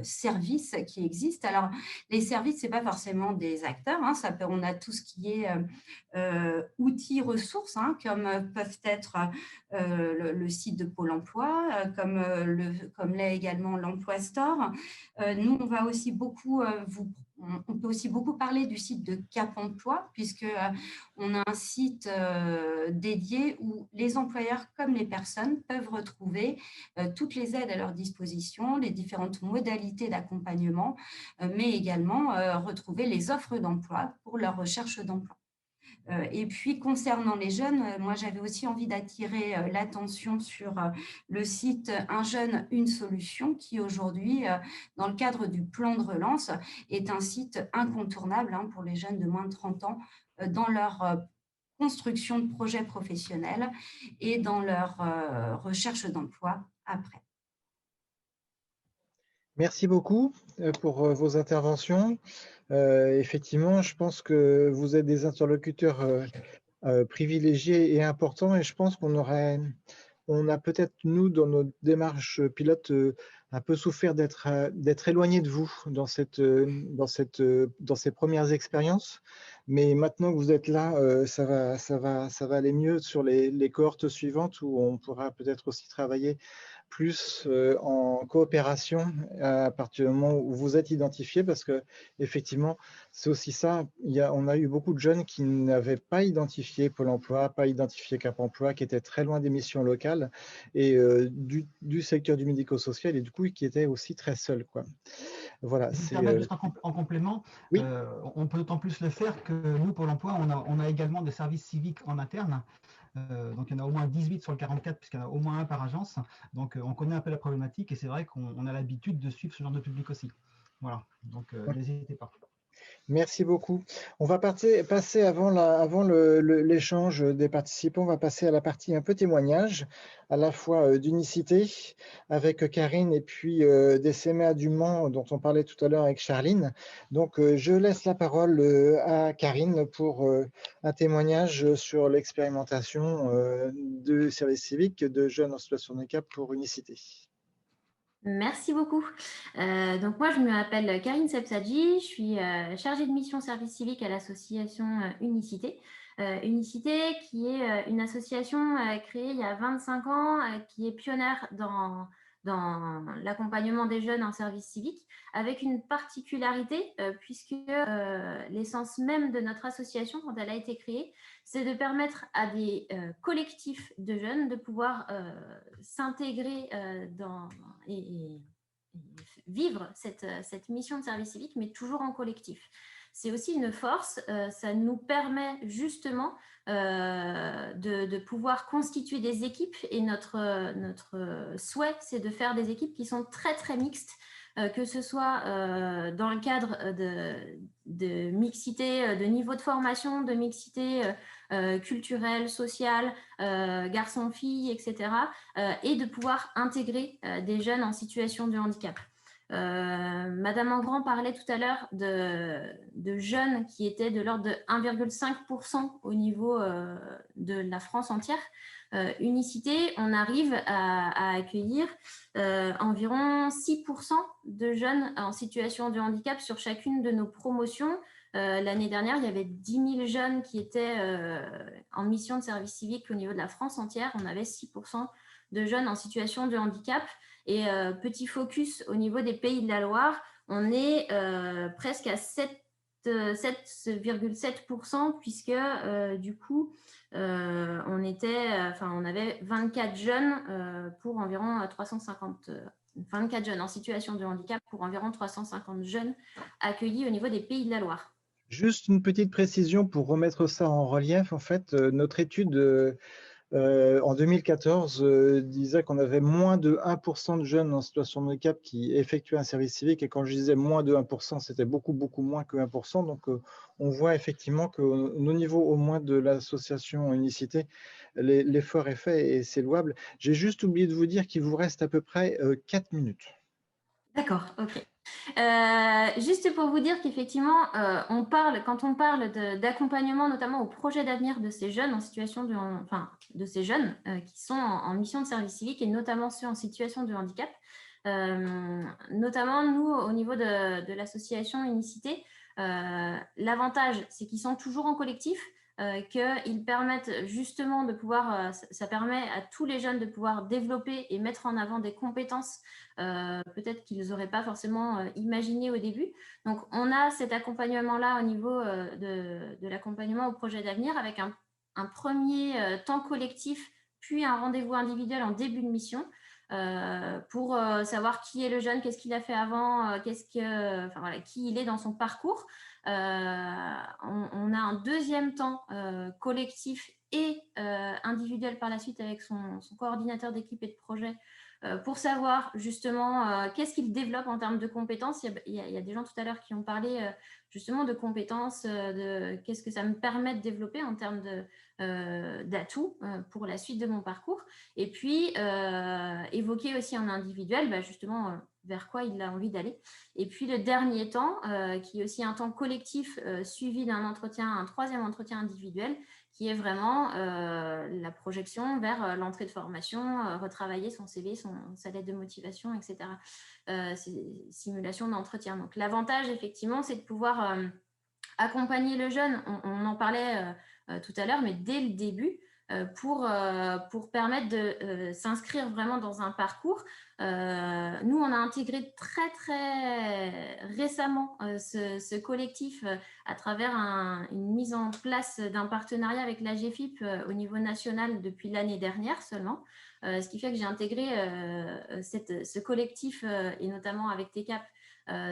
services qui existent. Alors, les services, ce n'est pas forcément des acteurs. On a tout ce qui est outils, ressources, comme peuvent être le site de Pôle emploi, comme l'est également l'Emploi Store. Nous, on va aussi beaucoup on peut aussi beaucoup parler du site de Cap Emploi, puisqu'on a un site dédié où les employeurs comme les personnes peuvent retrouver toutes les aides à leur disposition, les différentes modalités d'accompagnement, mais également retrouver les offres d'emploi pour leur recherche d'emploi. Et puis, concernant les jeunes, moi, j'avais aussi envie d'attirer l'attention sur le site Un jeune, une solution, qui aujourd'hui, dans le cadre du plan de relance, est un site incontournable pour les jeunes de moins de 30 ans dans leur construction de projets professionnels et dans leur recherche d'emploi après. Merci beaucoup pour vos interventions. Effectivement, je pense que vous êtes des interlocuteurs privilégiés et importants, et je pense qu'on a peut-être, nous, dans notre démarche pilote, un peu souffert d'être éloigné de vous dans ces premières expériences. Mais maintenant que vous êtes là, ça va aller mieux sur les cohortes suivantes, où on pourra peut-être aussi travailler plus en coopération à partir du moment où vous êtes identifié, parce que effectivement, c'est aussi ça. On a eu beaucoup de jeunes qui n'avaient pas identifié Pôle emploi, pas identifié Cap Emploi, qui étaient très loin des missions locales et du secteur du médico-social, et du coup, qui étaient aussi très seuls, quoi. Voilà. Si je me permets, juste en complément, oui. On peut d'autant plus le faire que nous, Pôle emploi, on a également des services civiques en interne. Donc, il y en a au moins 18 sur le 44, puisqu'il y en a au moins un par agence. Donc, on connaît un peu la problématique et c'est vrai qu'on a l'habitude de suivre ce genre de public aussi. Voilà, donc n'hésitez pas. Merci beaucoup. On va passer avant l'échange des participants, on va passer à la partie un peu témoignage, à la fois d'unicité avec Karine et puis des CMA du Mans dont on parlait tout à l'heure avec Charline. Donc, je laisse la parole à Karine pour un témoignage sur l'expérimentation de service civique de jeunes en situation de handicap pour Unicité. Merci beaucoup. Donc moi, je m'appelle Karine Sebsadji, je suis chargée de mission service civique à l'association Unicité. Unicité qui est une association créée il y a 25 ans, qui est pionnière dans dans l'accompagnement des jeunes en service civique, avec une particularité, puisque l'essence même de notre association, quand elle a été créée, c'est de permettre à des collectifs de jeunes de pouvoir s'intégrer et vivre cette mission de service civique, mais toujours en collectif. C'est aussi une force, ça nous permet justement de pouvoir constituer des équipes, et notre souhait, c'est de faire des équipes qui sont très très mixtes, que ce soit dans le cadre de mixité, de niveau de formation, de mixité culturelle, sociale, garçons-filles, etc. Et de pouvoir intégrer des jeunes en situation de handicap. Madame Engrand parlait tout à l'heure de jeunes qui étaient de l'ordre de 1,5% au niveau de la France entière. Unicité, on arrive à accueillir environ 6% de jeunes en situation de handicap sur chacune de nos promotions. L'année dernière, il y avait 10 000 jeunes qui étaient en mission de service civique au niveau de la France entière. On avait 6% de jeunes en situation de handicap. Et petit focus au niveau des Pays de la Loire, on est presque à 7,7%, puisque du coup, on avait 24 jeunes pour environ 24 jeunes en situation de handicap pour environ 350 jeunes accueillis au niveau des Pays de la Loire. Juste une petite précision pour remettre ça en relief. En fait, notre étude en 2014 disait qu'on avait moins de 1% de jeunes en situation de handicap qui effectuaient un service civique. Et quand je disais moins de 1%, c'était beaucoup, beaucoup moins que 1%. Donc, on voit effectivement qu'au niveau au moins de l'association Unicité, l'effort est fait et c'est louable. J'ai juste oublié de vous dire qu'il vous reste à peu près 4 minutes. D'accord, ok. Juste pour vous dire qu'effectivement, quand on parle d'accompagnement, notamment au projet d'avenir de ces jeunes en situation de ces jeunes qui sont en mission de service civique, et notamment ceux en situation de handicap, notamment nous, au niveau de l'association Unicité, l'avantage, c'est qu'ils sont toujours en collectif, qu'ils permettent justement de pouvoir, ça permet à tous les jeunes de pouvoir développer et mettre en avant des compétences peut-être qu'ils n'auraient pas forcément imaginé au début. Donc, on a cet accompagnement-là au niveau de l'accompagnement au projet d'avenir, avec un premier temps collectif, puis un rendez-vous individuel en début de mission, pour savoir qui est le jeune, qu'est-ce qu'il a fait avant, qui il est dans son parcours. On a un deuxième temps collectif et individuel par la suite avec son coordinateur d'équipe et de projet, pour savoir justement qu'est-ce qu'il développe en termes de compétences. Il y a des gens tout à l'heure qui ont parlé justement de compétences, de qu'est-ce que ça me permet de développer en termes d'atouts pour la suite de mon parcours. Et puis, évoquer aussi en individuel justement vers quoi il a envie d'aller. Et puis, le dernier temps, qui est aussi un temps collectif suivi d'un troisième entretien individuel, qui est vraiment la projection vers l'entrée de formation, retravailler son CV, sa lettre de motivation, etc. Simulation d'entretien. Donc, l'avantage, effectivement, c'est de pouvoir accompagner le jeune. On en parlait tout à l'heure, mais dès le début, pour permettre de s'inscrire vraiment dans un parcours. Nous, on a intégré très, très récemment ce collectif à travers une mise en place d'un partenariat avec la GFIP au niveau national depuis l'année dernière seulement. Ce qui fait que j'ai intégré ce collectif, et notamment avec TECAP,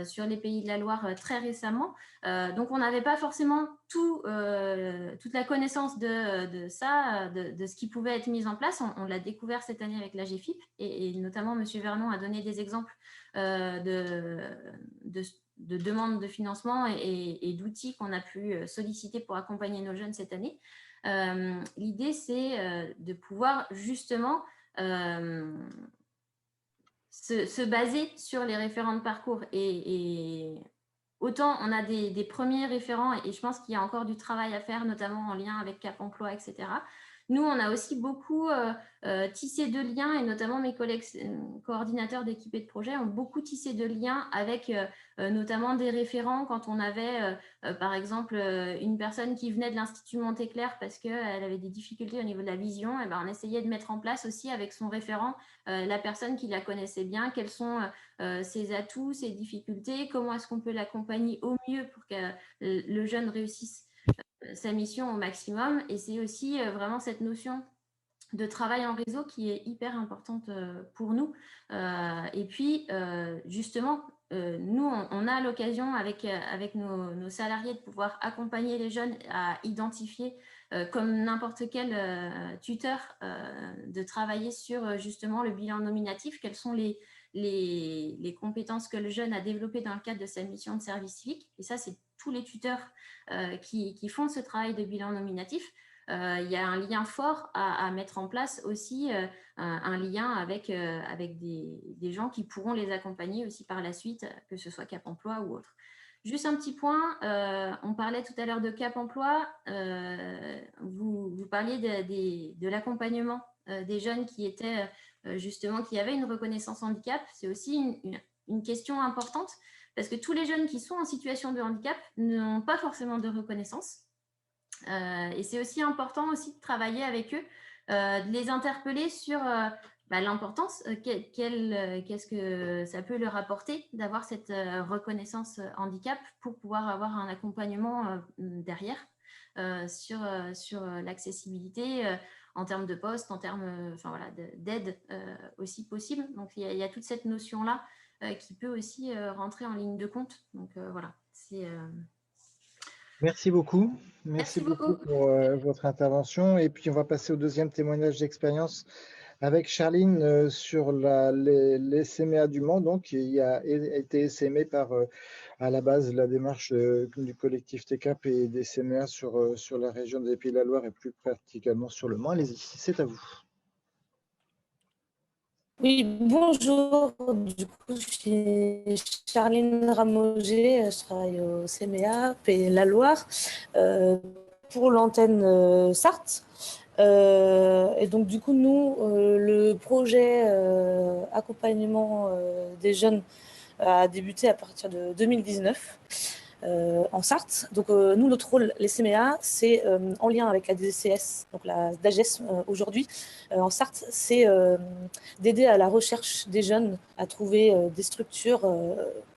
sur les Pays de la Loire très récemment. Donc, on n'avait pas forcément toute la connaissance de ça, de ce qui pouvait être mis en place. On l'a découvert cette année avec la GFIP, et notamment M. Vernon a donné des exemples de demandes de financement et d'outils qu'on a pu solliciter pour accompagner nos jeunes cette année. L'idée, c'est de pouvoir justement se baser sur les référents de parcours. Et autant on a des premiers référents, et je pense qu'il y a encore du travail à faire, notamment en lien avec Cap Emploi, etc., Nous, on a aussi beaucoup tissé de liens, et notamment mes collègues coordinateurs d'équipe et de projet ont beaucoup tissé de liens avec notamment des référents quand on avait, par exemple, une personne qui venait de l'Institut Montéclair parce qu'elle avait des difficultés au niveau de la vision. Et ben, on essayait de mettre en place aussi avec son référent la personne qui la connaissait bien, quels sont ses atouts, ses difficultés, comment est-ce qu'on peut l'accompagner au mieux pour que le jeune réussisse sa mission au maximum. Et c'est aussi vraiment cette notion de travail en réseau qui est hyper importante pour nous. Et puis, justement, nous, on a l'occasion avec nos salariés de pouvoir accompagner les jeunes à identifier, comme n'importe quel tuteur, de travailler sur justement le bilan nominatif, quelles sont les compétences que le jeune a développées dans le cadre de sa mission de service civique. Et ça, c'est tous les tuteurs qui font ce travail de bilan nominatif. Il y a un lien fort à mettre en place aussi, un lien avec des gens qui pourront les accompagner aussi par la suite, que ce soit Cap Emploi ou autre. Juste un petit point, on parlait tout à l'heure de Cap Emploi, vous parliez de l'accompagnement des jeunes qui étaient justement, qui avaient une reconnaissance handicap. C'est aussi une question importante parce que tous les jeunes qui sont en situation de handicap n'ont pas forcément de reconnaissance. Et c'est aussi important aussi de travailler avec eux, de les interpeller sur l'importance, qu'est-ce que ça peut leur apporter d'avoir cette reconnaissance handicap pour pouvoir avoir un accompagnement derrière sur l'accessibilité en termes de poste, en termes d'aide aussi possible. Donc il y a toute cette notion-là qui peut aussi rentrer en ligne de compte. Donc voilà, c'est... Merci beaucoup. Merci beaucoup pour votre intervention. Et puis, on va passer au deuxième témoignage d'expérience avec Charline sur les SMEA du Mans, donc, qui a été essaimé par, à la base, la démarche du collectif TECAP et des SMEA sur la région des Pays de la Loire et plus particulièrement sur le Mans. Allez-y, c'est à vous. Oui, bonjour. Du coup, je suis Charline Ramogé, je travaille au CMEA, Pays de la Loire, pour l'antenne Sarthe. Et donc, du coup, nous, le projet accompagnement des jeunes a débuté à partir de 2019. En Sarthe. Donc, nous, notre rôle, les CMEA, c'est en lien avec la DCS, donc la DAGES aujourd'hui, en Sarthe, c'est d'aider à la recherche des jeunes à trouver des structures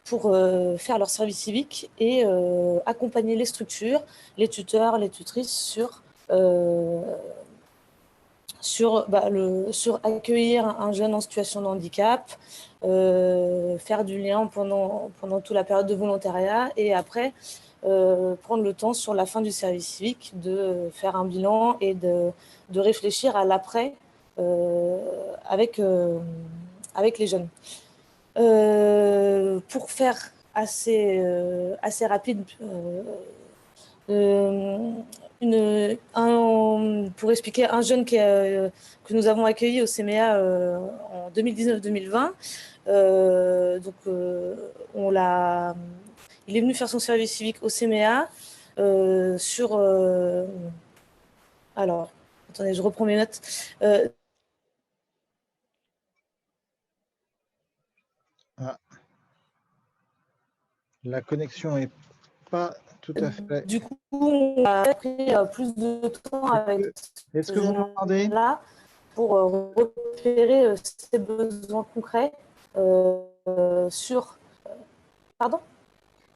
pour faire leur service civique et accompagner les structures, les tuteurs, les tutrices sur accueillir un jeune en situation de handicap, faire du lien pendant toute la période de volontariat et après prendre le temps sur la fin du service civique de faire un bilan et de réfléchir à l'après avec les jeunes. Pour faire assez rapide, pour expliquer, un jeune que nous avons accueilli au CMEA en 2019-2020. Il est venu faire son service civique au CMEA alors, attendez, je reprends mes notes. La connexion n'est pas tout à fait... Du coup, on a pris plus de temps avec Est-ce que vous m'entendez là pour repérer ses besoins concrets sur... Pardon?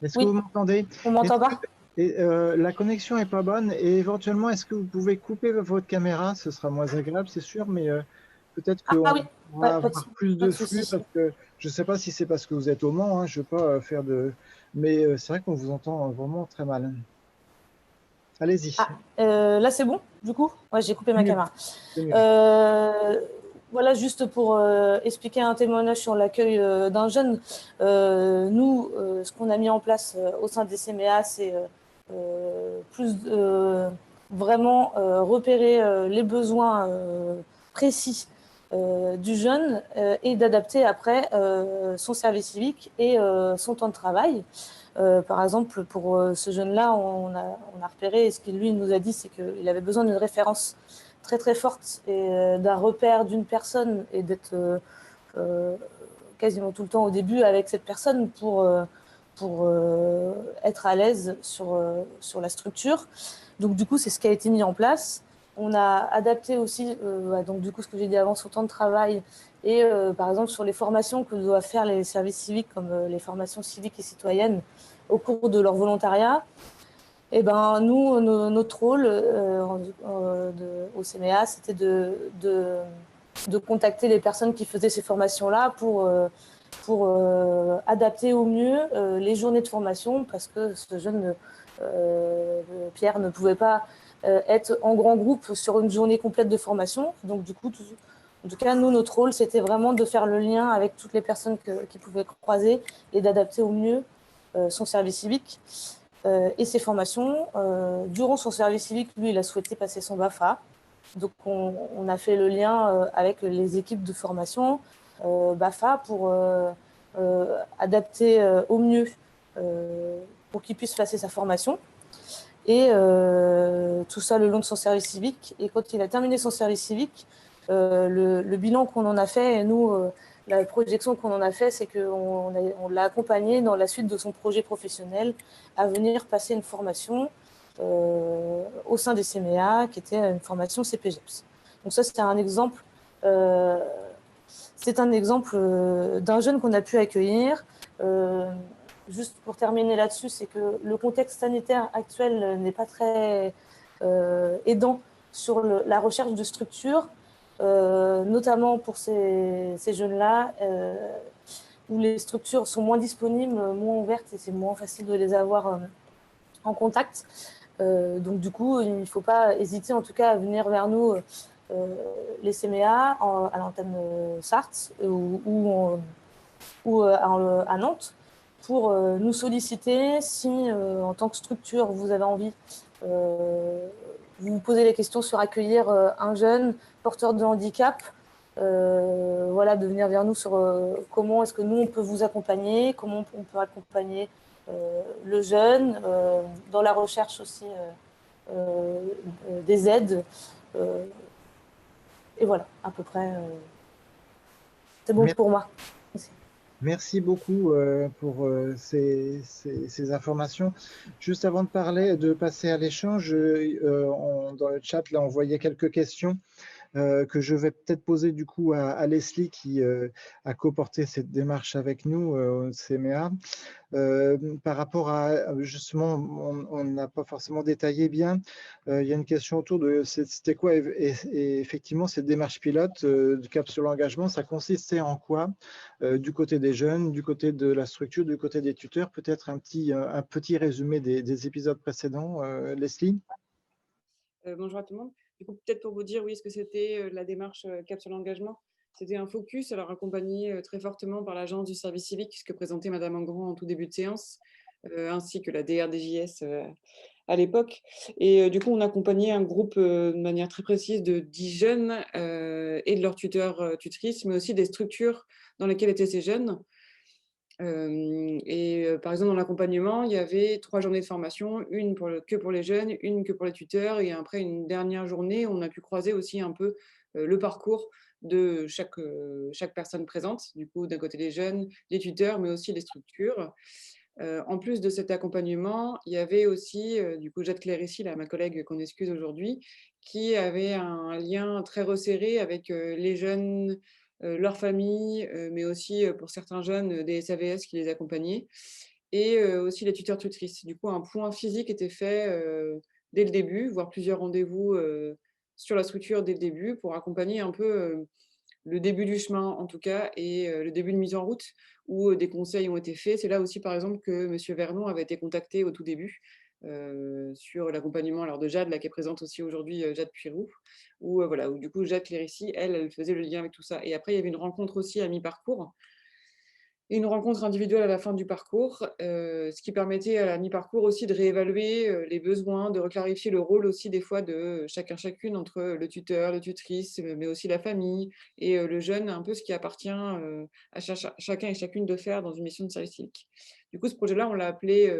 Est-ce que vous m'entendez? On m'entend pas? La connexion n'est pas bonne et éventuellement, est-ce que vous pouvez couper votre caméra? Ce sera moins agréable, c'est sûr, mais peut-être qu'on va avoir plus de flux parce que je ne sais pas si c'est parce que vous êtes au Mans, hein, je ne veux pas faire de... Mais c'est vrai qu'on vous entend vraiment très mal. Allez-y. Là, c'est bon, du coup? Ouais, j'ai coupé ma caméra. Voilà, juste pour expliquer un témoignage sur l'accueil d'un jeune. Nous, ce qu'on a mis en place au sein des CMEA, c'est plus vraiment repérer les besoins précis du jeune et d'adapter après son service civique et son temps de travail. Par exemple, pour ce jeune-là, on a repéré, et ce qu'il lui nous a dit, c'est qu'il avait besoin d'une référence très très forte et d'un repère d'une personne et d'être quasiment tout le temps au début avec cette personne pour être à l'aise sur la structure. Donc du coup, c'est ce qui a été mis en place. On a adapté aussi, donc du coup, ce que j'ai dit avant sur le temps de travail et par exemple sur les formations que doivent faire les services civiques, comme les formations civiques et citoyennes au cours de leur volontariat. Et ben nous, notre rôle au CMEA, c'était de contacter les personnes qui faisaient ces formations-là pour adapter au mieux les journées de formation, parce que ce jeune Pierre ne pouvait pas être en grand groupe sur une journée complète de formation. Donc du coup, en tout cas, nous, notre rôle, c'était vraiment de faire le lien avec toutes les personnes qui pouvaient croiser et d'adapter au mieux son service civique et ses formations. Durant son service civique, lui, il a souhaité passer son BAFA. Donc on a fait le lien avec les équipes de formation BAFA pour adapter au mieux pour qu'il puisse passer sa formation. Et tout ça le long de son service civique. Et quand il a terminé son service civique, le bilan qu'on en a fait, et nous, la projection qu'on en a fait, c'est qu'on l'a accompagné dans la suite de son projet professionnel à venir passer une formation au sein des CMEA, qui était une formation CPGEPS. Donc ça, c'était un exemple. C'est un exemple d'un jeune qu'on a pu accueillir. Juste pour terminer là-dessus, c'est que le contexte sanitaire actuel n'est pas très aidant sur la recherche de structures, notamment pour ces jeunes-là, où les structures sont moins disponibles, moins ouvertes, et c'est moins facile de les avoir en contact. Donc du coup, il ne faut pas hésiter en tout cas à venir vers nous, les CMEA à l'antenne Sarthe ou à Nantes, pour nous solliciter si en tant que structure vous avez envie, vous posez les questions sur accueillir un jeune porteur de handicap, voilà, de venir vers nous sur comment est-ce que nous on peut vous accompagner, comment on peut accompagner le jeune dans la recherche aussi des aides. Et voilà, à peu près, c'est bon pour moi. Merci beaucoup pour ces informations. Juste avant de passer à l'échange, dans le chat, là, on voyait quelques questions que je vais peut-être poser du coup à Leslie qui a coporté cette démarche avec nous au CMEA. Par rapport à, justement, on n'a pas forcément détaillé bien, il y a une question autour de c'était quoi et effectivement cette démarche pilote du cap sur l'engagement, ça consistait en quoi du côté des jeunes, du côté de la structure, du côté des tuteurs, peut-être un petit résumé des épisodes précédents, Leslie. Bonjour à tout le monde. Du coup, peut-être pour vous dire, oui, ce que c'était la démarche cap sur l'engagement. C'était un focus, alors accompagné très fortement par l'agence du service civique, ce que présentait Madame Engrand en tout début de séance, ainsi que la DRDJS à l'époque. Et du coup, on accompagnait un groupe de manière très précise de 10 jeunes et de leurs tuteurs, tutrices, mais aussi des structures dans lesquelles étaient ces jeunes. Par exemple, dans l'accompagnement, il y avait 3 journées de formation, une que pour les jeunes, une que pour les tuteurs, et après une dernière journée, on a pu croiser aussi un peu le parcours de chaque personne présente, du coup, d'un côté les jeunes, les tuteurs, mais aussi les structures. En plus de cet accompagnement, il y avait aussi, du coup, Jade Clérici, là, ma collègue qu'on excuse aujourd'hui, qui avait un lien très resserré avec les jeunes, leurs familles, mais aussi pour certains jeunes, des SAVS qui les accompagnaient, et aussi les tuteurs-tutrices. Du coup, un point physique était fait dès le début, voire plusieurs rendez-vous sur la structure dès le début pour accompagner un peu le début du chemin, en tout cas, et le début de mise en route, où des conseils ont été faits. C'est là aussi, par exemple, que M. Vernon avait été contacté au tout début sur l'accompagnement de Jade, là, qui est présente aussi aujourd'hui, Jade Puiroux, où du coup, Jade Clérici, elle faisait le lien avec tout ça. Et après, il y avait une rencontre aussi à mi-parcours, et une rencontre individuelle à la fin du parcours, ce qui permettait à la mi-parcours aussi de réévaluer les besoins, de reclarifier le rôle aussi des fois de chacune entre le tuteur, la tutrice, mais aussi la famille et le jeune, un peu ce qui appartient à chacun et chacune de faire dans une mission de service civique. Du coup, ce projet-là, on l'a appelé,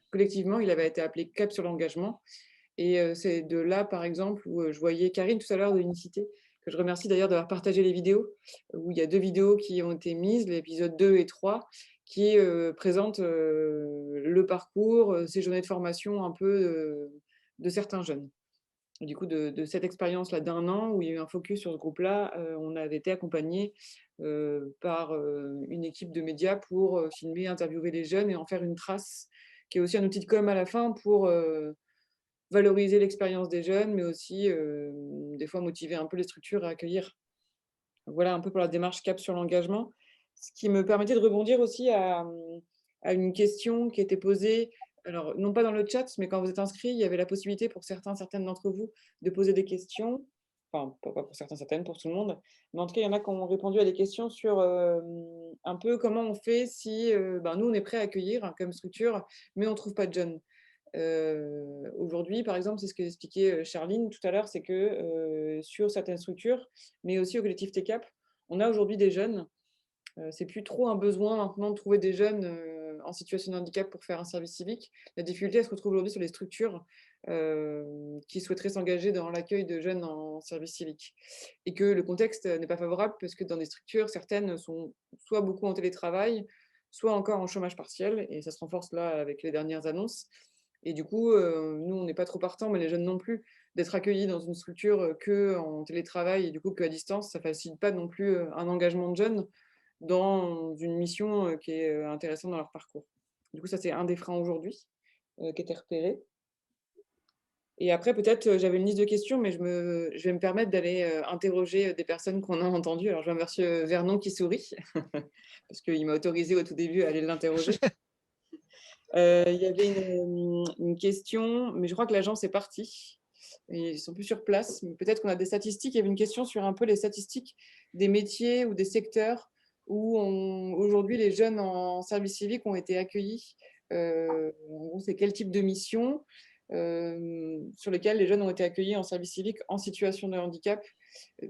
collectivement, il avait été appelé Cap sur l'engagement. Et c'est de là, par exemple, où je voyais Karine tout à l'heure de Unicité, que je remercie d'ailleurs d'avoir partagé les vidéos, où il y a 2 vidéos qui ont été mises, l'épisode 2 et 3, qui présentent le parcours, ces journées de formation un peu de certains jeunes. Et du coup, de cette expérience-là d'1 an, où il y a eu un focus sur ce groupe-là, on avait été accompagné par une équipe de médias pour filmer, interviewer les jeunes et en faire une trace, qui est aussi un outil de com à la fin pour valoriser l'expérience des jeunes, mais aussi des fois motiver un peu les structures à accueillir. Voilà un peu pour la démarche CAP sur l'engagement. Ce qui me permettait de rebondir aussi à une question qui était posée, alors non pas dans le chat, mais quand vous êtes inscrit, il y avait la possibilité pour certaines d'entre vous de poser des questions. Enfin, pas pour certaines, pour tout le monde. Mais en tout cas, il y en a qui ont répondu à des questions sur un peu comment on fait si nous, on est prêt à accueillir comme structure, mais on ne trouve pas de jeunes. Aujourd'hui, par exemple, c'est ce qu'expliquait Charline tout à l'heure, c'est que sur certaines structures, mais aussi au collectif TCAP, on a aujourd'hui des jeunes. C'est plus trop un besoin maintenant de trouver des jeunes en situation de handicap pour faire un service civique. La difficulté, elle se retrouve aujourd'hui sur les structures qui souhaiteraient s'engager dans l'accueil de jeunes en service civique. Et que le contexte n'est pas favorable parce que dans des structures, certaines sont soit beaucoup en télétravail, soit encore en chômage partiel. Et ça se renforce là avec les dernières annonces. Et du coup, nous, on n'est pas trop partants, mais les jeunes non plus, d'être accueillis dans une structure qu'en télétravail et du coup qu'à distance, ça ne facilite pas non plus un engagement de jeunes dans une mission qui est intéressante dans leur parcours. Du coup, ça, c'est un des freins aujourd'hui qui était repéré. Et après, peut-être, j'avais une liste de questions, mais je vais me permettre d'aller interroger des personnes qu'on a entendues. Alors, je vois M. Vernon qui sourit, parce qu'il m'a autorisé au tout début à aller l'interroger. Il y avait une question, mais je crois que l'agence est partie. Ils ne sont plus sur place, mais peut-être qu'on a des statistiques. Il y avait une question sur un peu les statistiques des métiers ou des secteurs où aujourd'hui les jeunes en service civique ont été accueillis. En gros, c'est quel type de mission sur lesquelles les jeunes ont été accueillis en service civique en situation de handicap.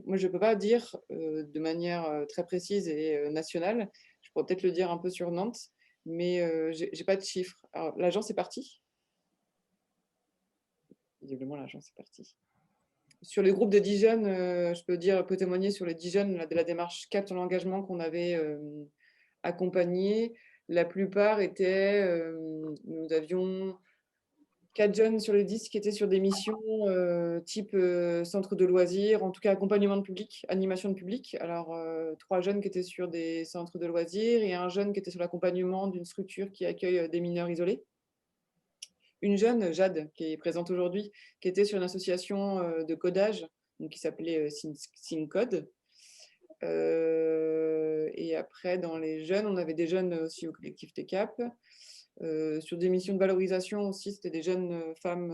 Moi, je ne peux pas dire de manière très précise et nationale. Je pourrais peut-être le dire un peu sur Nantes, mais je n'ai pas de chiffres. Alors, l'agence est partie. Visiblement, l'agence est partie. Sur les groupes de 10 jeunes, je peux témoigner sur les 10 jeunes de la démarche CAP sur l'engagement qu'on avait accompagné. La plupart étaient, nous avions 4 jeunes sur les 10 qui étaient sur des missions type centre de loisirs, en tout cas accompagnement de public, animation de public. Alors, 3 jeunes qui étaient sur des centres de loisirs et un jeune qui était sur l'accompagnement d'une structure qui accueille des mineurs isolés. Une jeune, Jade, qui est présente aujourd'hui, qui était sur une association de codage donc qui s'appelait SynCode. Et après, dans les jeunes, on avait des jeunes aussi au collectif TCAP. Sur des missions de valorisation aussi, c'était des jeunes femmes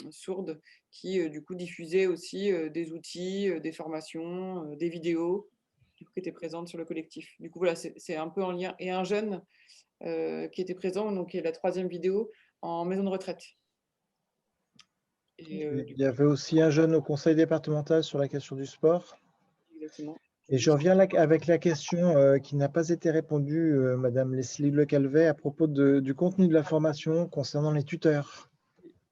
sourdes qui, du coup, diffusaient aussi des outils, des formations, des vidéos qui étaient présentes sur le collectif. Du coup, voilà, c'est un peu en lien. Et un jeune qui était présent, donc qui est la 3e vidéo, en maison de retraite. Il y avait aussi un jeune au conseil départemental sur la question du sport. Exactement. Et je reviens là avec la question qui n'a pas été répondue, Madame Leslie Le Calvet, à propos du contenu de la formation concernant les tuteurs.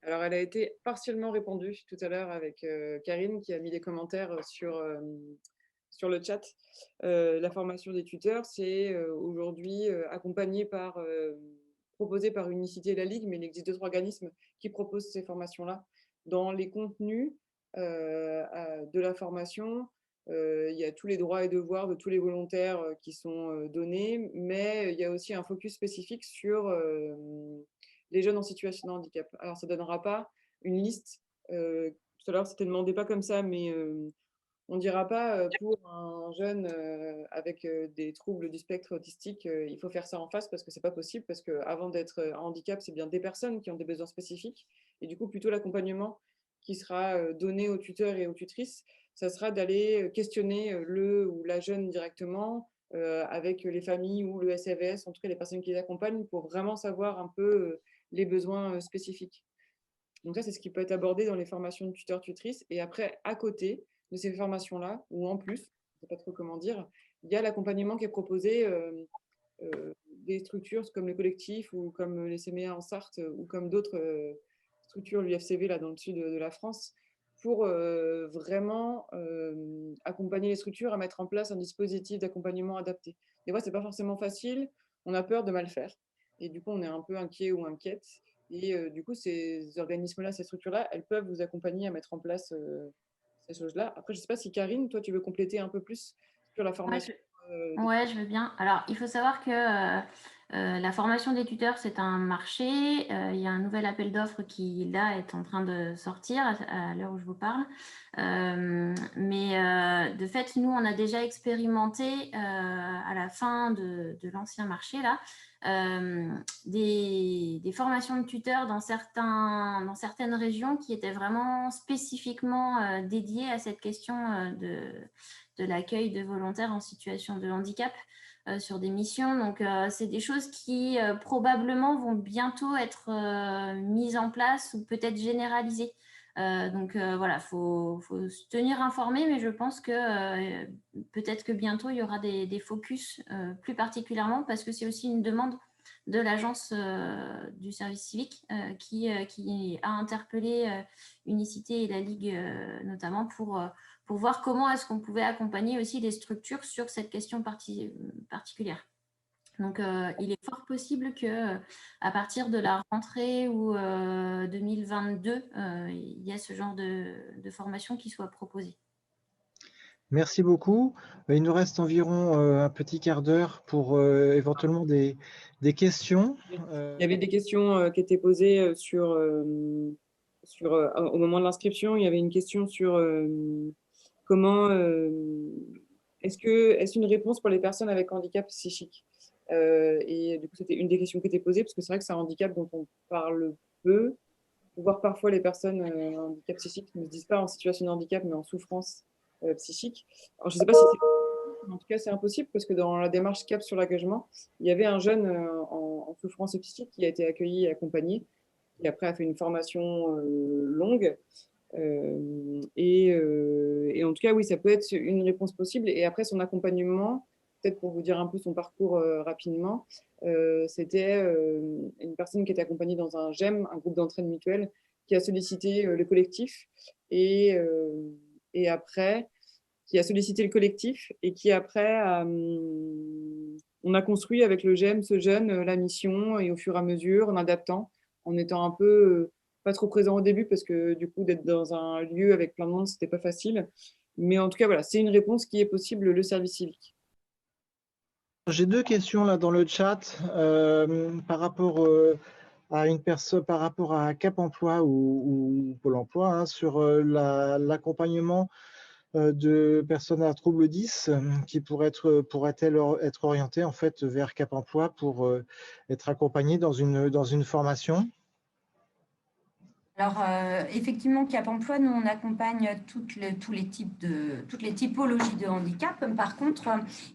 Alors, elle a été partiellement répondue tout à l'heure avec Karine qui a mis des commentaires sur le chat. La formation des tuteurs, c'est aujourd'hui proposé par Unicité et la Ligue, mais il existe 2 organismes qui proposent ces formations-là. Dans les contenus de la formation, il y a tous les droits et devoirs de tous les volontaires qui sont donnés, mais il y a aussi un focus spécifique sur les jeunes en situation de handicap. Alors, ça ne donnera pas une liste. Tout à l'heure, c'était demandé pas comme ça, mais on ne dira pas pour un jeune avec des troubles du spectre autistique, il faut faire ça en face parce que ce n'est pas possible, parce qu'avant d'être un handicap, c'est bien des personnes qui ont des besoins spécifiques. Et du coup, plutôt l'accompagnement qui sera donné aux tuteurs et aux tutrices, ça sera d'aller questionner le ou la jeune directement avec les familles ou le SAVS, en tout cas les personnes qui les accompagnent, pour vraiment savoir un peu les besoins spécifiques. Donc ça, c'est ce qui peut être abordé dans les formations de tuteurs-tutrices. Et après, à côté de ces formations-là, ou en plus, je ne sais pas trop comment dire, il y a l'accompagnement qui est proposé des structures comme le collectif ou comme les CMEA en Sarthe ou comme d'autres structure, l'UFCV, là, dans le sud de la France, pour vraiment accompagner les structures à mettre en place un dispositif d'accompagnement adapté. Des fois, ce n'est pas forcément facile, on a peur de mal faire. Et du coup, on est un peu inquiet ou inquiète. Et du coup, ces organismes-là, ces structures-là, elles peuvent vous accompagner à mettre en place ces choses-là. Après, je ne sais pas si Karine, toi, tu veux compléter un peu plus sur la formation. Ouais, je veux bien. Alors, il faut savoir que la formation des tuteurs, c'est un marché. Il y a un nouvel appel d'offres qui, là, est en train de sortir à l'heure où je vous parle. Mais de fait, nous, on a déjà expérimenté à la fin de l'ancien marché, là, des formations de tuteurs dans certaines régions qui étaient vraiment spécifiquement dédiées à cette question de l'accueil de volontaires en situation de handicap sur des missions. Donc, c'est des choses qui probablement vont bientôt être mises en place ou peut-être généralisées. Donc, voilà, faut se tenir informé, mais je pense que peut-être que bientôt, il y aura des focus plus particulièrement parce que c'est aussi une demande de l'agence du service civique qui a interpellé Unicité et la Ligue notamment pour voir comment est-ce qu'on pouvait accompagner aussi les structures sur cette question particulière. Donc, il est fort possible qu'à partir de la rentrée ou 2022, il y ait ce genre de formation qui soit proposée. Merci beaucoup. Il nous reste environ un petit quart d'heure pour éventuellement des questions. Il y avait des questions qui étaient posées au moment de l'inscription. Il y avait une question sur comment est-ce une réponse pour les personnes avec handicap psychique. Et du coup, c'était une des questions qui était posée, parce que c'est vrai que c'est un handicap dont on parle peu, voire parfois les personnes handicap psychique ne se disent pas en situation de handicap, mais en souffrance psychique. Alors, je ne sais pas si c'est... En tout cas, c'est impossible, parce que dans la démarche CAP sur l'engagement, il y avait un jeune en souffrance psychique qui a été accueilli et accompagné, qui après a fait une formation longue. Et en tout cas, oui, ça peut être une réponse possible. Et après, son accompagnement, peut-être pour vous dire un peu son parcours rapidement, c'était une personne qui était accompagnée dans un GEM, un groupe d'entraide mutuelle, qui a sollicité le collectif et après, qui a sollicité le collectif et qui après, on a construit avec le GEM, ce jeune, la mission, et au fur et à mesure, en adaptant, en étant un peu pas trop présent au début, parce que du coup, d'être dans un lieu avec plein de monde, c'était pas facile. Mais en tout cas, voilà, c'est une réponse qui est possible, le service civique. J'ai deux questions là dans le chat par rapport à une personne, par rapport à Cap Emploi ou Pôle Emploi, hein, sur l'accompagnement de personnes à trouble 10 qui pourraient-elles être orientées en fait vers Cap Emploi pour être accompagnées dans une formation? Alors, effectivement, Cap Emploi, nous, on accompagne toutes les typologies de handicap. Par contre,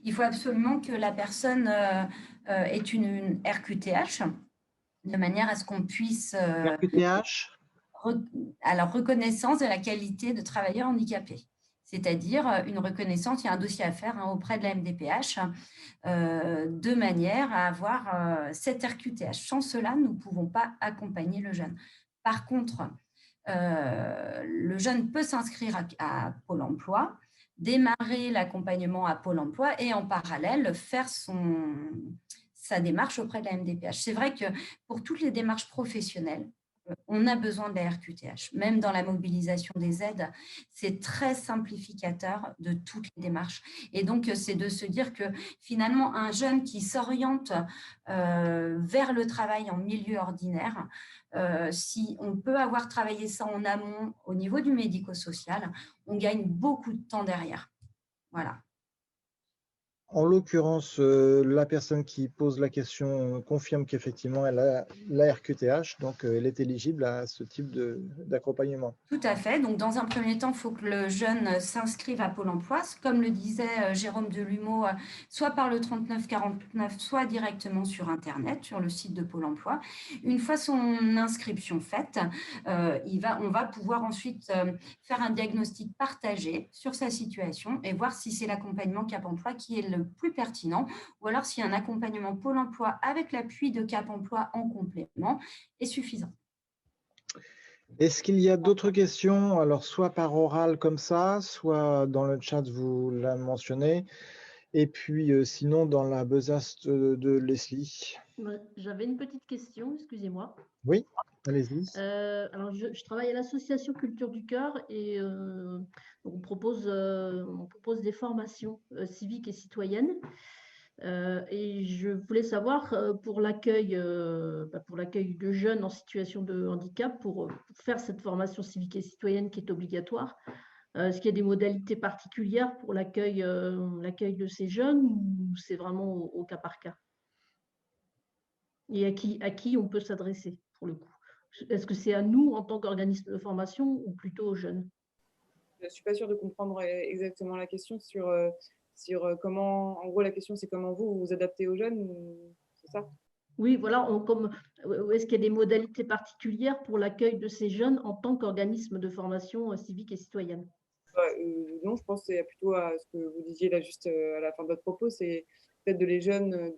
il faut absolument que la personne ait une RQTH, de manière à ce qu'on puisse… RQTH alors, reconnaissance de la qualité de travailleur handicapé. C'est-à-dire une reconnaissance, il y a un dossier à faire auprès de la MDPH, de manière à avoir cette RQTH. Sans cela, nous ne pouvons pas accompagner le jeune. Par contre, le jeune peut s'inscrire à Pôle emploi, démarrer l'accompagnement à Pôle emploi et en parallèle faire sa démarche auprès de la MDPH. C'est vrai que pour toutes les démarches professionnelles, on a besoin de la RQTH. Même dans la mobilisation des aides, c'est très simplificateur de toutes les démarches. Et donc, c'est de se dire que finalement, un jeune qui s'oriente vers le travail en milieu ordinaire, si on peut avoir travaillé ça en amont au niveau du médico-social, on gagne beaucoup de temps derrière. Voilà. En l'occurrence, la personne qui pose la question confirme qu'effectivement, elle a la RQTH, donc elle est éligible à ce type d'accompagnement. Tout à fait. Donc, dans un premier temps, il faut que le jeune s'inscrive à Pôle emploi, comme le disait Jérôme Delumeau, soit par le 3949, soit directement sur Internet, sur le site de Pôle emploi. Une fois son inscription faite, on va pouvoir ensuite faire un diagnostic partagé sur sa situation et voir si c'est l'accompagnement Cap Emploi qui est le plus pertinent, ou alors si un accompagnement Pôle emploi avec l'appui de Cap Emploi en complément est suffisant. Est-ce qu'il y a d'autres questions? Alors, soit par oral comme ça, soit dans le chat, vous la mentionnez. Et puis, sinon, dans la besace de Leslie. J'avais une petite question, excusez-moi. Oui, allez-y. Alors, je travaille à l'association Culture du Cœur et on propose des formations civiques et citoyennes. Et je voulais savoir pour l'accueil de jeunes en situation de handicap, pour faire cette formation civique et citoyenne qui est obligatoire, est-ce qu'il y a des modalités particulières pour l'accueil de ces jeunes ou c'est vraiment au cas par cas? Et à qui on peut s'adresser pour le coup? Est-ce que c'est à nous en tant qu'organisme de formation ou plutôt aux jeunes? Je ne suis pas sûre de comprendre exactement la question sur comment, en gros, la question c'est comment vous vous adaptez aux jeunes, c'est ça? Oui, voilà, est-ce qu'il y a des modalités particulières pour l'accueil de ces jeunes en tant qu'organisme de formation civique et citoyenne? Non, je pense que c'est plutôt à ce que vous disiez là juste à la fin de votre propos, c'est peut-être de les jeunes,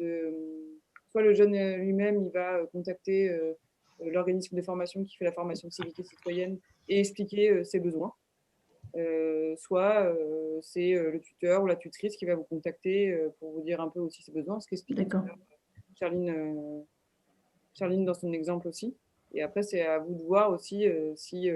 soit le jeune lui-même, il va contacter l'organisme de formation qui fait la formation civique et citoyenne et expliquer ses besoins. Soit c'est le tuteur ou la tutrice qui va vous contacter pour vous dire un peu aussi ses besoins, ce qu'explique Charline dans son exemple aussi. Et après, c'est à vous de voir aussi si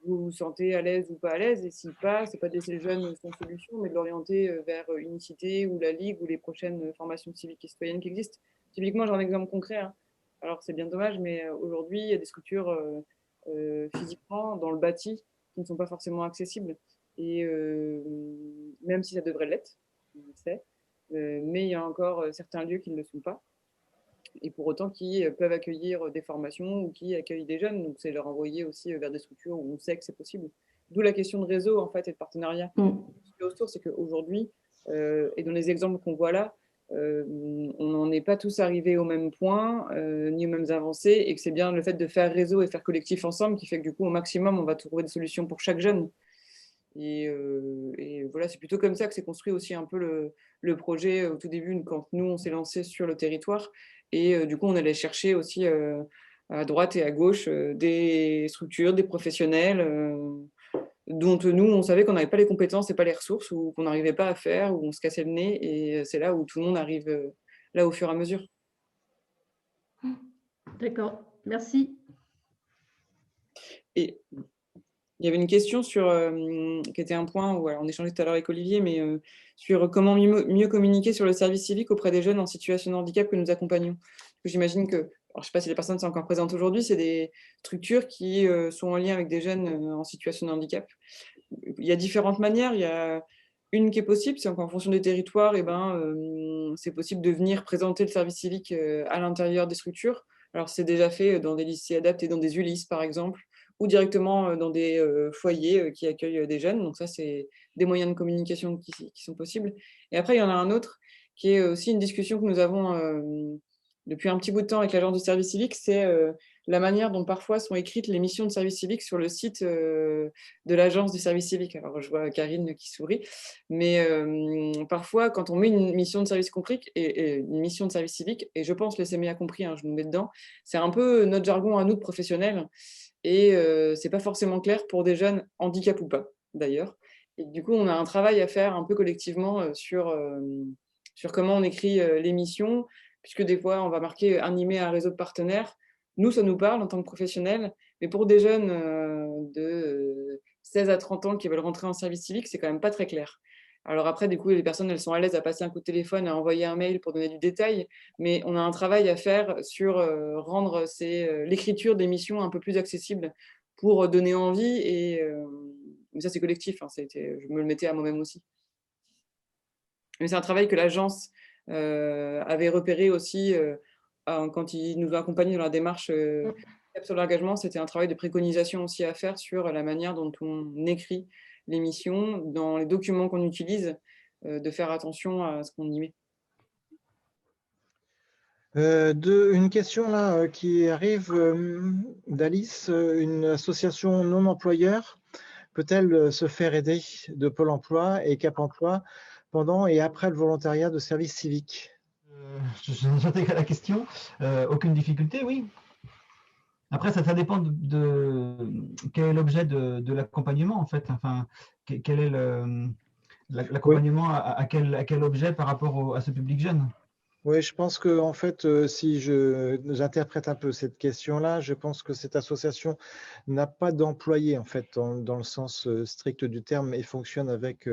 vous vous sentez à l'aise ou pas à l'aise. Et si pas, c'est pas de laisser le jeune sans solution, mais de l'orienter vers Unicité ou la Ligue ou les prochaines formations civiques et citoyennes qui existent. Typiquement, j'ai un exemple concret. Hein. Alors, c'est bien dommage, mais aujourd'hui, il y a des structures physiquement dans le bâti qui ne sont pas forcément accessibles. Et même si ça devrait l'être, on le sait, mais il y a encore certains lieux qui ne le sont pas. Et pour autant qui peuvent accueillir des formations ou qui accueillent des jeunes. Donc, c'est leur envoyer aussi vers des structures où on sait que c'est possible. D'où la question de réseau, en fait, et de partenariat. Autour, c'est qu'aujourd'hui, et dans les exemples qu'on voit là, on n'en est pas tous arrivés au même point, ni aux mêmes avancées, et que c'est bien le fait de faire réseau et faire collectif ensemble qui fait que du coup, au maximum, on va trouver des solutions pour chaque jeune. Et voilà, c'est plutôt comme ça que s'est construit aussi un peu le projet au tout début, quand nous, on s'est lancé sur le territoire. Et du coup, on allait chercher aussi à droite et à gauche des structures, des professionnels dont nous, on savait qu'on n'avait pas les compétences et pas les ressources, ou qu'on n'arrivait pas à faire, ou on se cassait le nez. Et c'est là où tout le monde arrive là au fur et à mesure. D'accord, merci. Et il y avait une question qui était un point où on échangeait tout à l'heure avec Olivier, mais sur comment mieux communiquer sur le service civique auprès des jeunes en situation de handicap que nous accompagnons. J'imagine que, alors, je ne sais pas si les personnes sont encore présentes aujourd'hui, c'est des structures qui sont en lien avec des jeunes en situation de handicap. Il y a différentes manières. Il y a une qui est possible, c'est qu'en fonction des territoires, c'est possible de venir présenter le service civique à l'intérieur des structures. Alors, c'est déjà fait dans des lycées adaptés, dans des ULIS, par exemple, ou directement dans des foyers qui accueillent des jeunes. Donc ça, c'est des moyens de communication qui sont possibles. Et après, il y en a un autre qui est aussi une discussion que nous avons depuis un petit bout de temps avec l'agence de service civique, c'est la manière dont parfois sont écrites les missions de service civique sur le site de l'agence du service civique. Alors, je vois Karine qui sourit, mais parfois, quand on met une mission de service civique, et je pense le CME a compris, hein, je nous mets dedans, c'est un peu notre jargon à nous de professionnels, et c'est pas forcément clair pour des jeunes, handicap ou pas, d'ailleurs. Et du coup, on a un travail à faire un peu collectivement sur comment on écrit les missions, puisque des fois, on va marquer animer un réseau de partenaires. Nous, ça nous parle en tant que professionnels, mais pour des jeunes de 16 à 30 ans qui veulent rentrer en service civique, c'est quand même pas très clair. Alors après, du coup, les personnes, elles sont à l'aise à passer un coup de téléphone, à envoyer un mail pour donner du détail, mais on a un travail à faire sur rendre l'écriture des missions un peu plus accessible pour donner envie. Mais ça, c'est collectif, hein, je me le mettais à moi-même aussi. Mais c'est un travail que l'agence avait repéré aussi quand ils nous ont accompagnés dans la démarche sur l'engagement. C'était un travail de préconisation aussi à faire sur la manière dont on écrit les missions, dans les documents qu'on utilise, de faire attention à ce qu'on y met. Une question là qui arrive d'Alice, une association non employeur peut-elle se faire aider de Pôle emploi et Cap emploi pendant et après le volontariat de service civique? J'intègre la question. Aucune difficulté, oui. Après, ça dépend de quel est l'objet de l'accompagnement, en fait. Enfin, quel est l'accompagnement à quel objet par rapport à ce public jeune? Oui, je pense que en fait, si j'interprète un peu cette question-là, je pense que cette association n'a pas d'employés en fait dans le sens strict du terme et fonctionne avec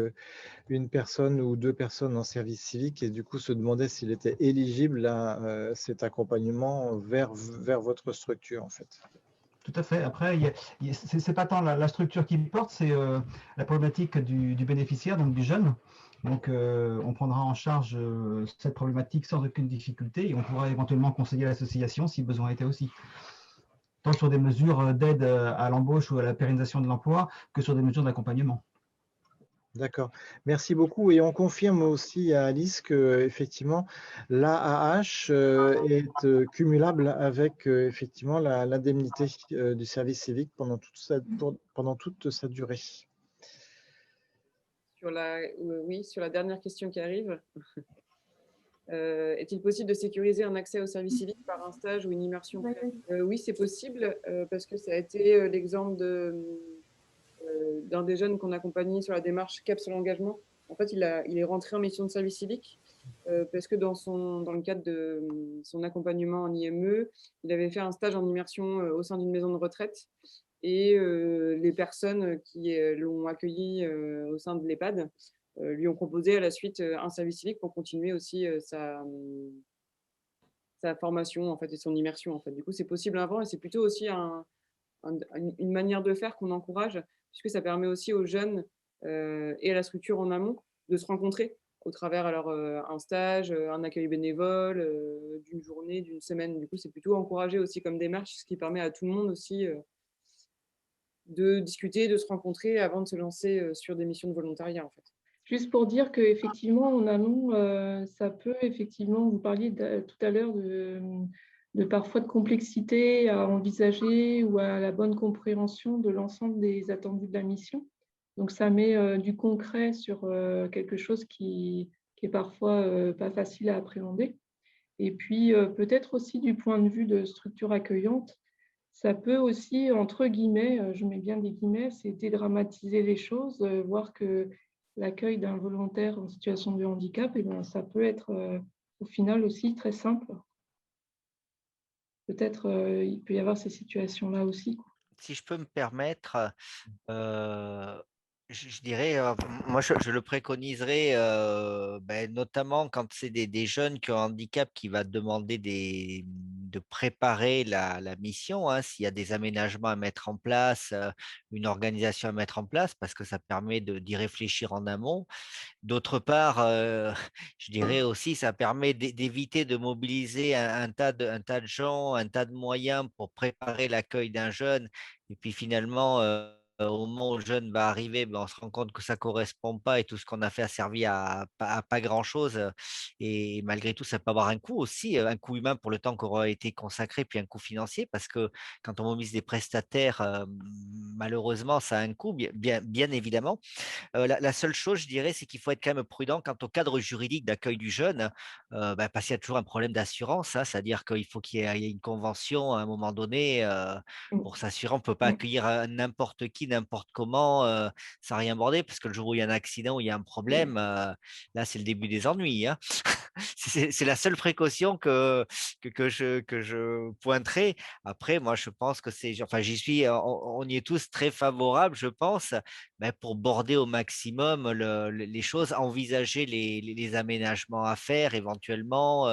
une personne ou 2 personnes en service civique et du coup se demandait s'il était éligible à cet accompagnement vers votre structure en fait. Tout à fait. Après, c'est pas tant la structure qui porte, c'est la problématique du bénéficiaire, donc du jeune. Donc, on prendra en charge cette problématique sans aucune difficulté et on pourra éventuellement conseiller l'association si besoin était aussi. Tant sur des mesures d'aide à l'embauche ou à la pérennisation de l'emploi que sur des mesures d'accompagnement. D'accord, merci beaucoup. Et on confirme aussi à Alice que effectivement l'AAH est cumulable avec effectivement l'indemnité du service civique pendant toute sa durée. Oui, sur la dernière question qui arrive. Est-il possible de sécuriser un accès au service civique par un stage ou une immersion? Oui, c'est possible parce que ça a été l'exemple d'un des jeunes qu'on accompagnait sur la démarche CAP sur l'engagement. En fait, il est rentré en mission de service civique parce que dans le cadre de son accompagnement en IME, il avait fait un stage en immersion au sein d'une maison de retraite. Et les personnes qui l'ont accueilli au sein de l'EHPAD lui ont proposé à la suite un service civique pour continuer aussi sa formation en fait, et son immersion. En fait. Du coup, c'est possible avant et c'est plutôt aussi une manière de faire qu'on encourage, puisque ça permet aussi aux jeunes et à la structure en amont de se rencontrer au travers alors un stage, un accueil bénévole, d'une journée, d'une semaine. Du coup, c'est plutôt encouragé aussi comme démarche, ce qui permet à tout le monde aussi de discuter, de se rencontrer avant de se lancer sur des missions de volontariat en fait. Juste pour dire qu'effectivement, en amont, ça peut effectivement, vous parliez tout à l'heure de parfois de complexité à envisager ou à la bonne compréhension de l'ensemble des attendus de la mission. Donc, ça met du concret sur quelque chose qui est parfois pas facile à appréhender. Et puis, peut-être aussi du point de vue de structure accueillante, ça peut aussi, entre guillemets, je mets bien des guillemets, c'est dédramatiser les choses, voir que l'accueil d'un volontaire en situation de handicap, eh bien, ça peut être au final aussi très simple. Peut-être il peut y avoir ces situations-là aussi. Si je peux me permettre, je dirais, moi je le préconiserais notamment quand c'est des jeunes qui ont un handicap qui va demander de préparer la mission, hein, s'il y a des aménagements à mettre en place, une organisation à mettre en place, parce que ça permet d'y réfléchir en amont. D'autre part, je dirais aussi, ça permet d'éviter de mobiliser un tas de gens, un tas de moyens pour préparer l'accueil d'un jeune. Et puis finalement, au moment où le jeune va arriver, on se rend compte que ça ne correspond pas et tout ce qu'on a fait a servi à pas grand-chose. Et malgré tout, ça peut avoir un coût aussi, un coût humain pour le temps qui aura été consacré, puis un coût financier, parce que quand on mobilise des prestataires, malheureusement, ça a un coût, bien évidemment. La seule chose, je dirais, c'est qu'il faut être quand même prudent quant au cadre juridique d'accueil du jeune, parce qu'il y a toujours un problème d'assurance, hein, c'est-à-dire qu'il faut qu'il y ait une convention à un moment donné pour s'assurer. On ne peut pas accueillir n'importe qui, n'importe comment, sans rien border, parce que le jour où il y a un accident, où il y a un problème, là, c'est le début des ennuis. Hein. C'est la seule précaution que je pointerai. Après, moi, je pense que j'y suis, on y est tous très favorables, je pense, pour border au maximum les choses, envisager les aménagements à faire, éventuellement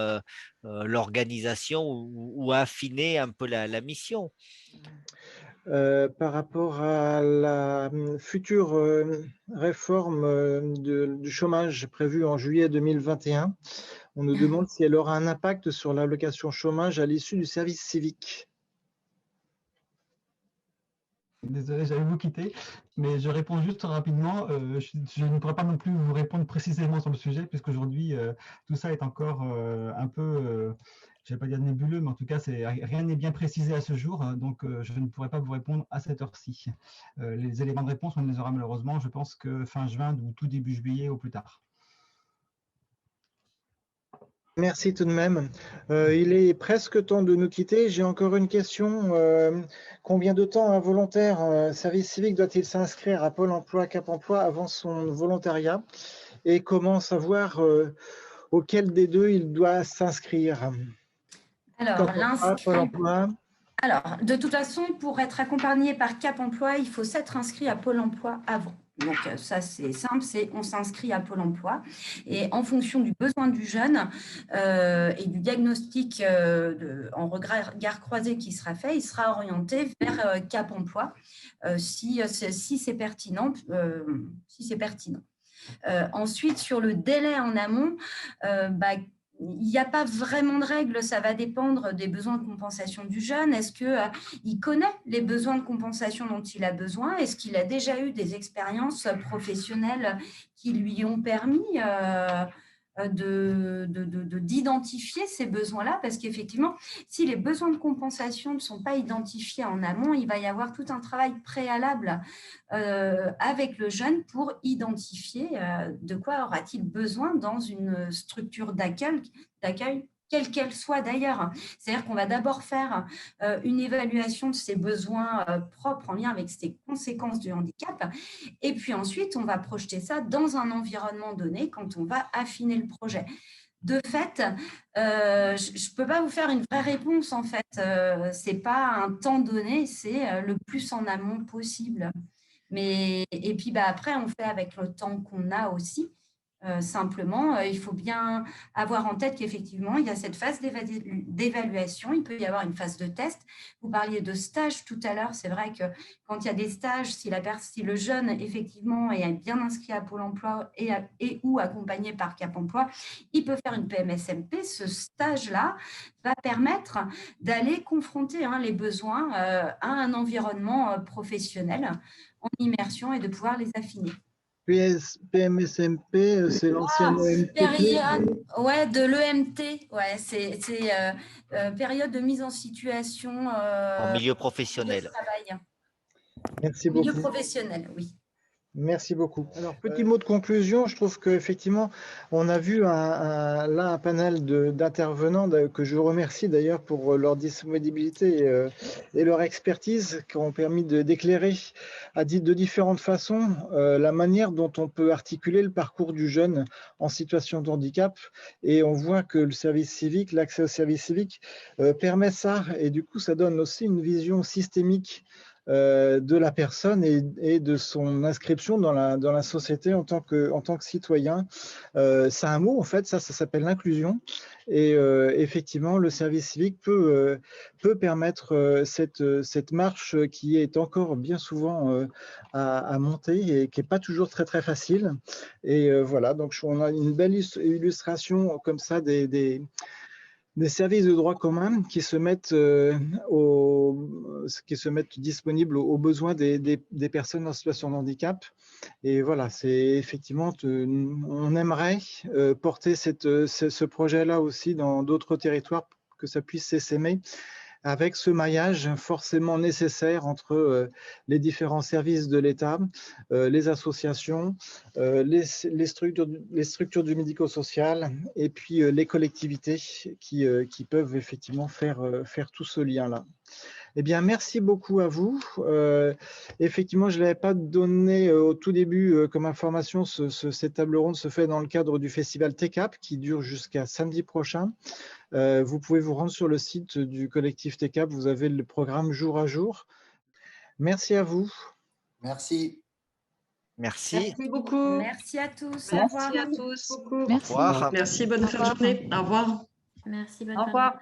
l'organisation ou affiner un peu la mission. Par rapport à la future réforme du chômage prévue en juillet 2021, on nous demande si elle aura un impact sur l'allocation chômage à l'issue du service civique. Désolé, j'allais vous quitter, mais je réponds juste rapidement. Je ne pourrais pas non plus vous répondre précisément sur le sujet, puisqu'aujourd'hui, tout ça est encore un peu, je ne vais pas dire nébuleux, mais en tout cas, rien n'est bien précisé à ce jour, donc je ne pourrais pas vous répondre à cette heure-ci. Les éléments de réponse, on les aura malheureusement, je pense que fin juin ou tout début juillet au plus tard. Merci tout de même. Il est presque temps de nous quitter. J'ai encore une question. Combien de temps un volontaire service civique doit-il s'inscrire à Pôle emploi, Cap emploi avant son volontariat? Et comment savoir auquel des deux il doit s'inscrire? Alors, Pôle emploi. Alors, de toute façon, pour être accompagné par Cap emploi, il faut s'être inscrit à Pôle emploi avant. Donc, ça, c'est simple, on s'inscrit à Pôle emploi et en fonction du besoin du jeune et du diagnostic en regard croisé qui sera fait, il sera orienté vers Cap emploi si c'est pertinent. Ensuite, sur le délai en amont, il n'y a pas vraiment de règles, ça va dépendre des besoins de compensation du jeune. Est-ce qu'il connaît les besoins de compensation dont il a besoin? Est-ce qu'il a déjà eu des expériences professionnelles qui lui ont permis d'identifier ces besoins-là? Parce qu'effectivement, si les besoins de compensation ne sont pas identifiés en amont, il va y avoir tout un travail préalable avec le jeune pour identifier de quoi aura-t-il besoin dans une structure d'accueil, quelle qu'elle soit d'ailleurs. C'est-à-dire qu'on va d'abord faire une évaluation de ses besoins propres en lien avec ses conséquences du handicap, et puis ensuite, on va projeter ça dans un environnement donné quand on va affiner le projet. De fait, je ne peux pas vous faire une vraie réponse, en fait. Ce n'est pas un temps donné, c'est le plus en amont possible. Et puis après, on fait avec le temps qu'on a aussi. Simplement, il faut bien avoir en tête qu'effectivement, il y a cette phase d'évaluation, il peut y avoir une phase de test. Vous parliez de stage tout à l'heure, c'est vrai que quand il y a des stages, si le jeune effectivement est bien inscrit à Pôle emploi et ou accompagné par Cap emploi, il peut faire une PMSMP. Ce stage-là va permettre d'aller confronter les besoins à un environnement professionnel en immersion et de pouvoir les affiner. PMSMP, c'est l'ancienne période, de l'EMT, c'est période de mise en situation en milieu professionnel. Merci beaucoup. Milieu professionnel, oui. Merci beaucoup. Alors, petit mot de conclusion, je trouve qu'effectivement, on a vu là un panel d'intervenants que je remercie d'ailleurs pour leur disponibilité et leur expertise qui ont permis d'éclairer de différentes façons la manière dont on peut articuler le parcours du jeune en situation de handicap. Et on voit que le service civique, l'accès au service civique permet ça. Et du coup, ça donne aussi une vision systémique de la personne et de son inscription dans la société en tant que citoyen. C'est un mot, en fait, ça s'appelle l'inclusion. Et effectivement, le service civique peut permettre cette marche qui est encore bien souvent à monter et qui n'est pas toujours très, très facile. Et voilà, donc on a une belle illustration comme ça des services de droit commun qui se mettent disponibles aux besoins des personnes en situation de handicap. Et voilà, c'est effectivement, on aimerait porter ce projet-là aussi dans d'autres territoires, que ça puisse s'essaimer avec ce maillage forcément nécessaire entre les différents services de l'État, les associations, les structures du médico-social et puis les collectivités qui peuvent effectivement faire tout ce lien-là. Eh bien, merci beaucoup à vous. Effectivement, je ne l'avais pas donné au tout début comme information. Cette table ronde se fait dans le cadre du festival TECAP qui dure jusqu'à samedi prochain. Vous pouvez vous rendre sur le site du collectif TECAP. Vous avez le programme jour à jour. Merci à vous. Merci. Merci. Merci beaucoup. Merci à tous. Merci à tous. Au revoir. Merci, bonne fin de journée. Au revoir. Merci, bonne Au revoir.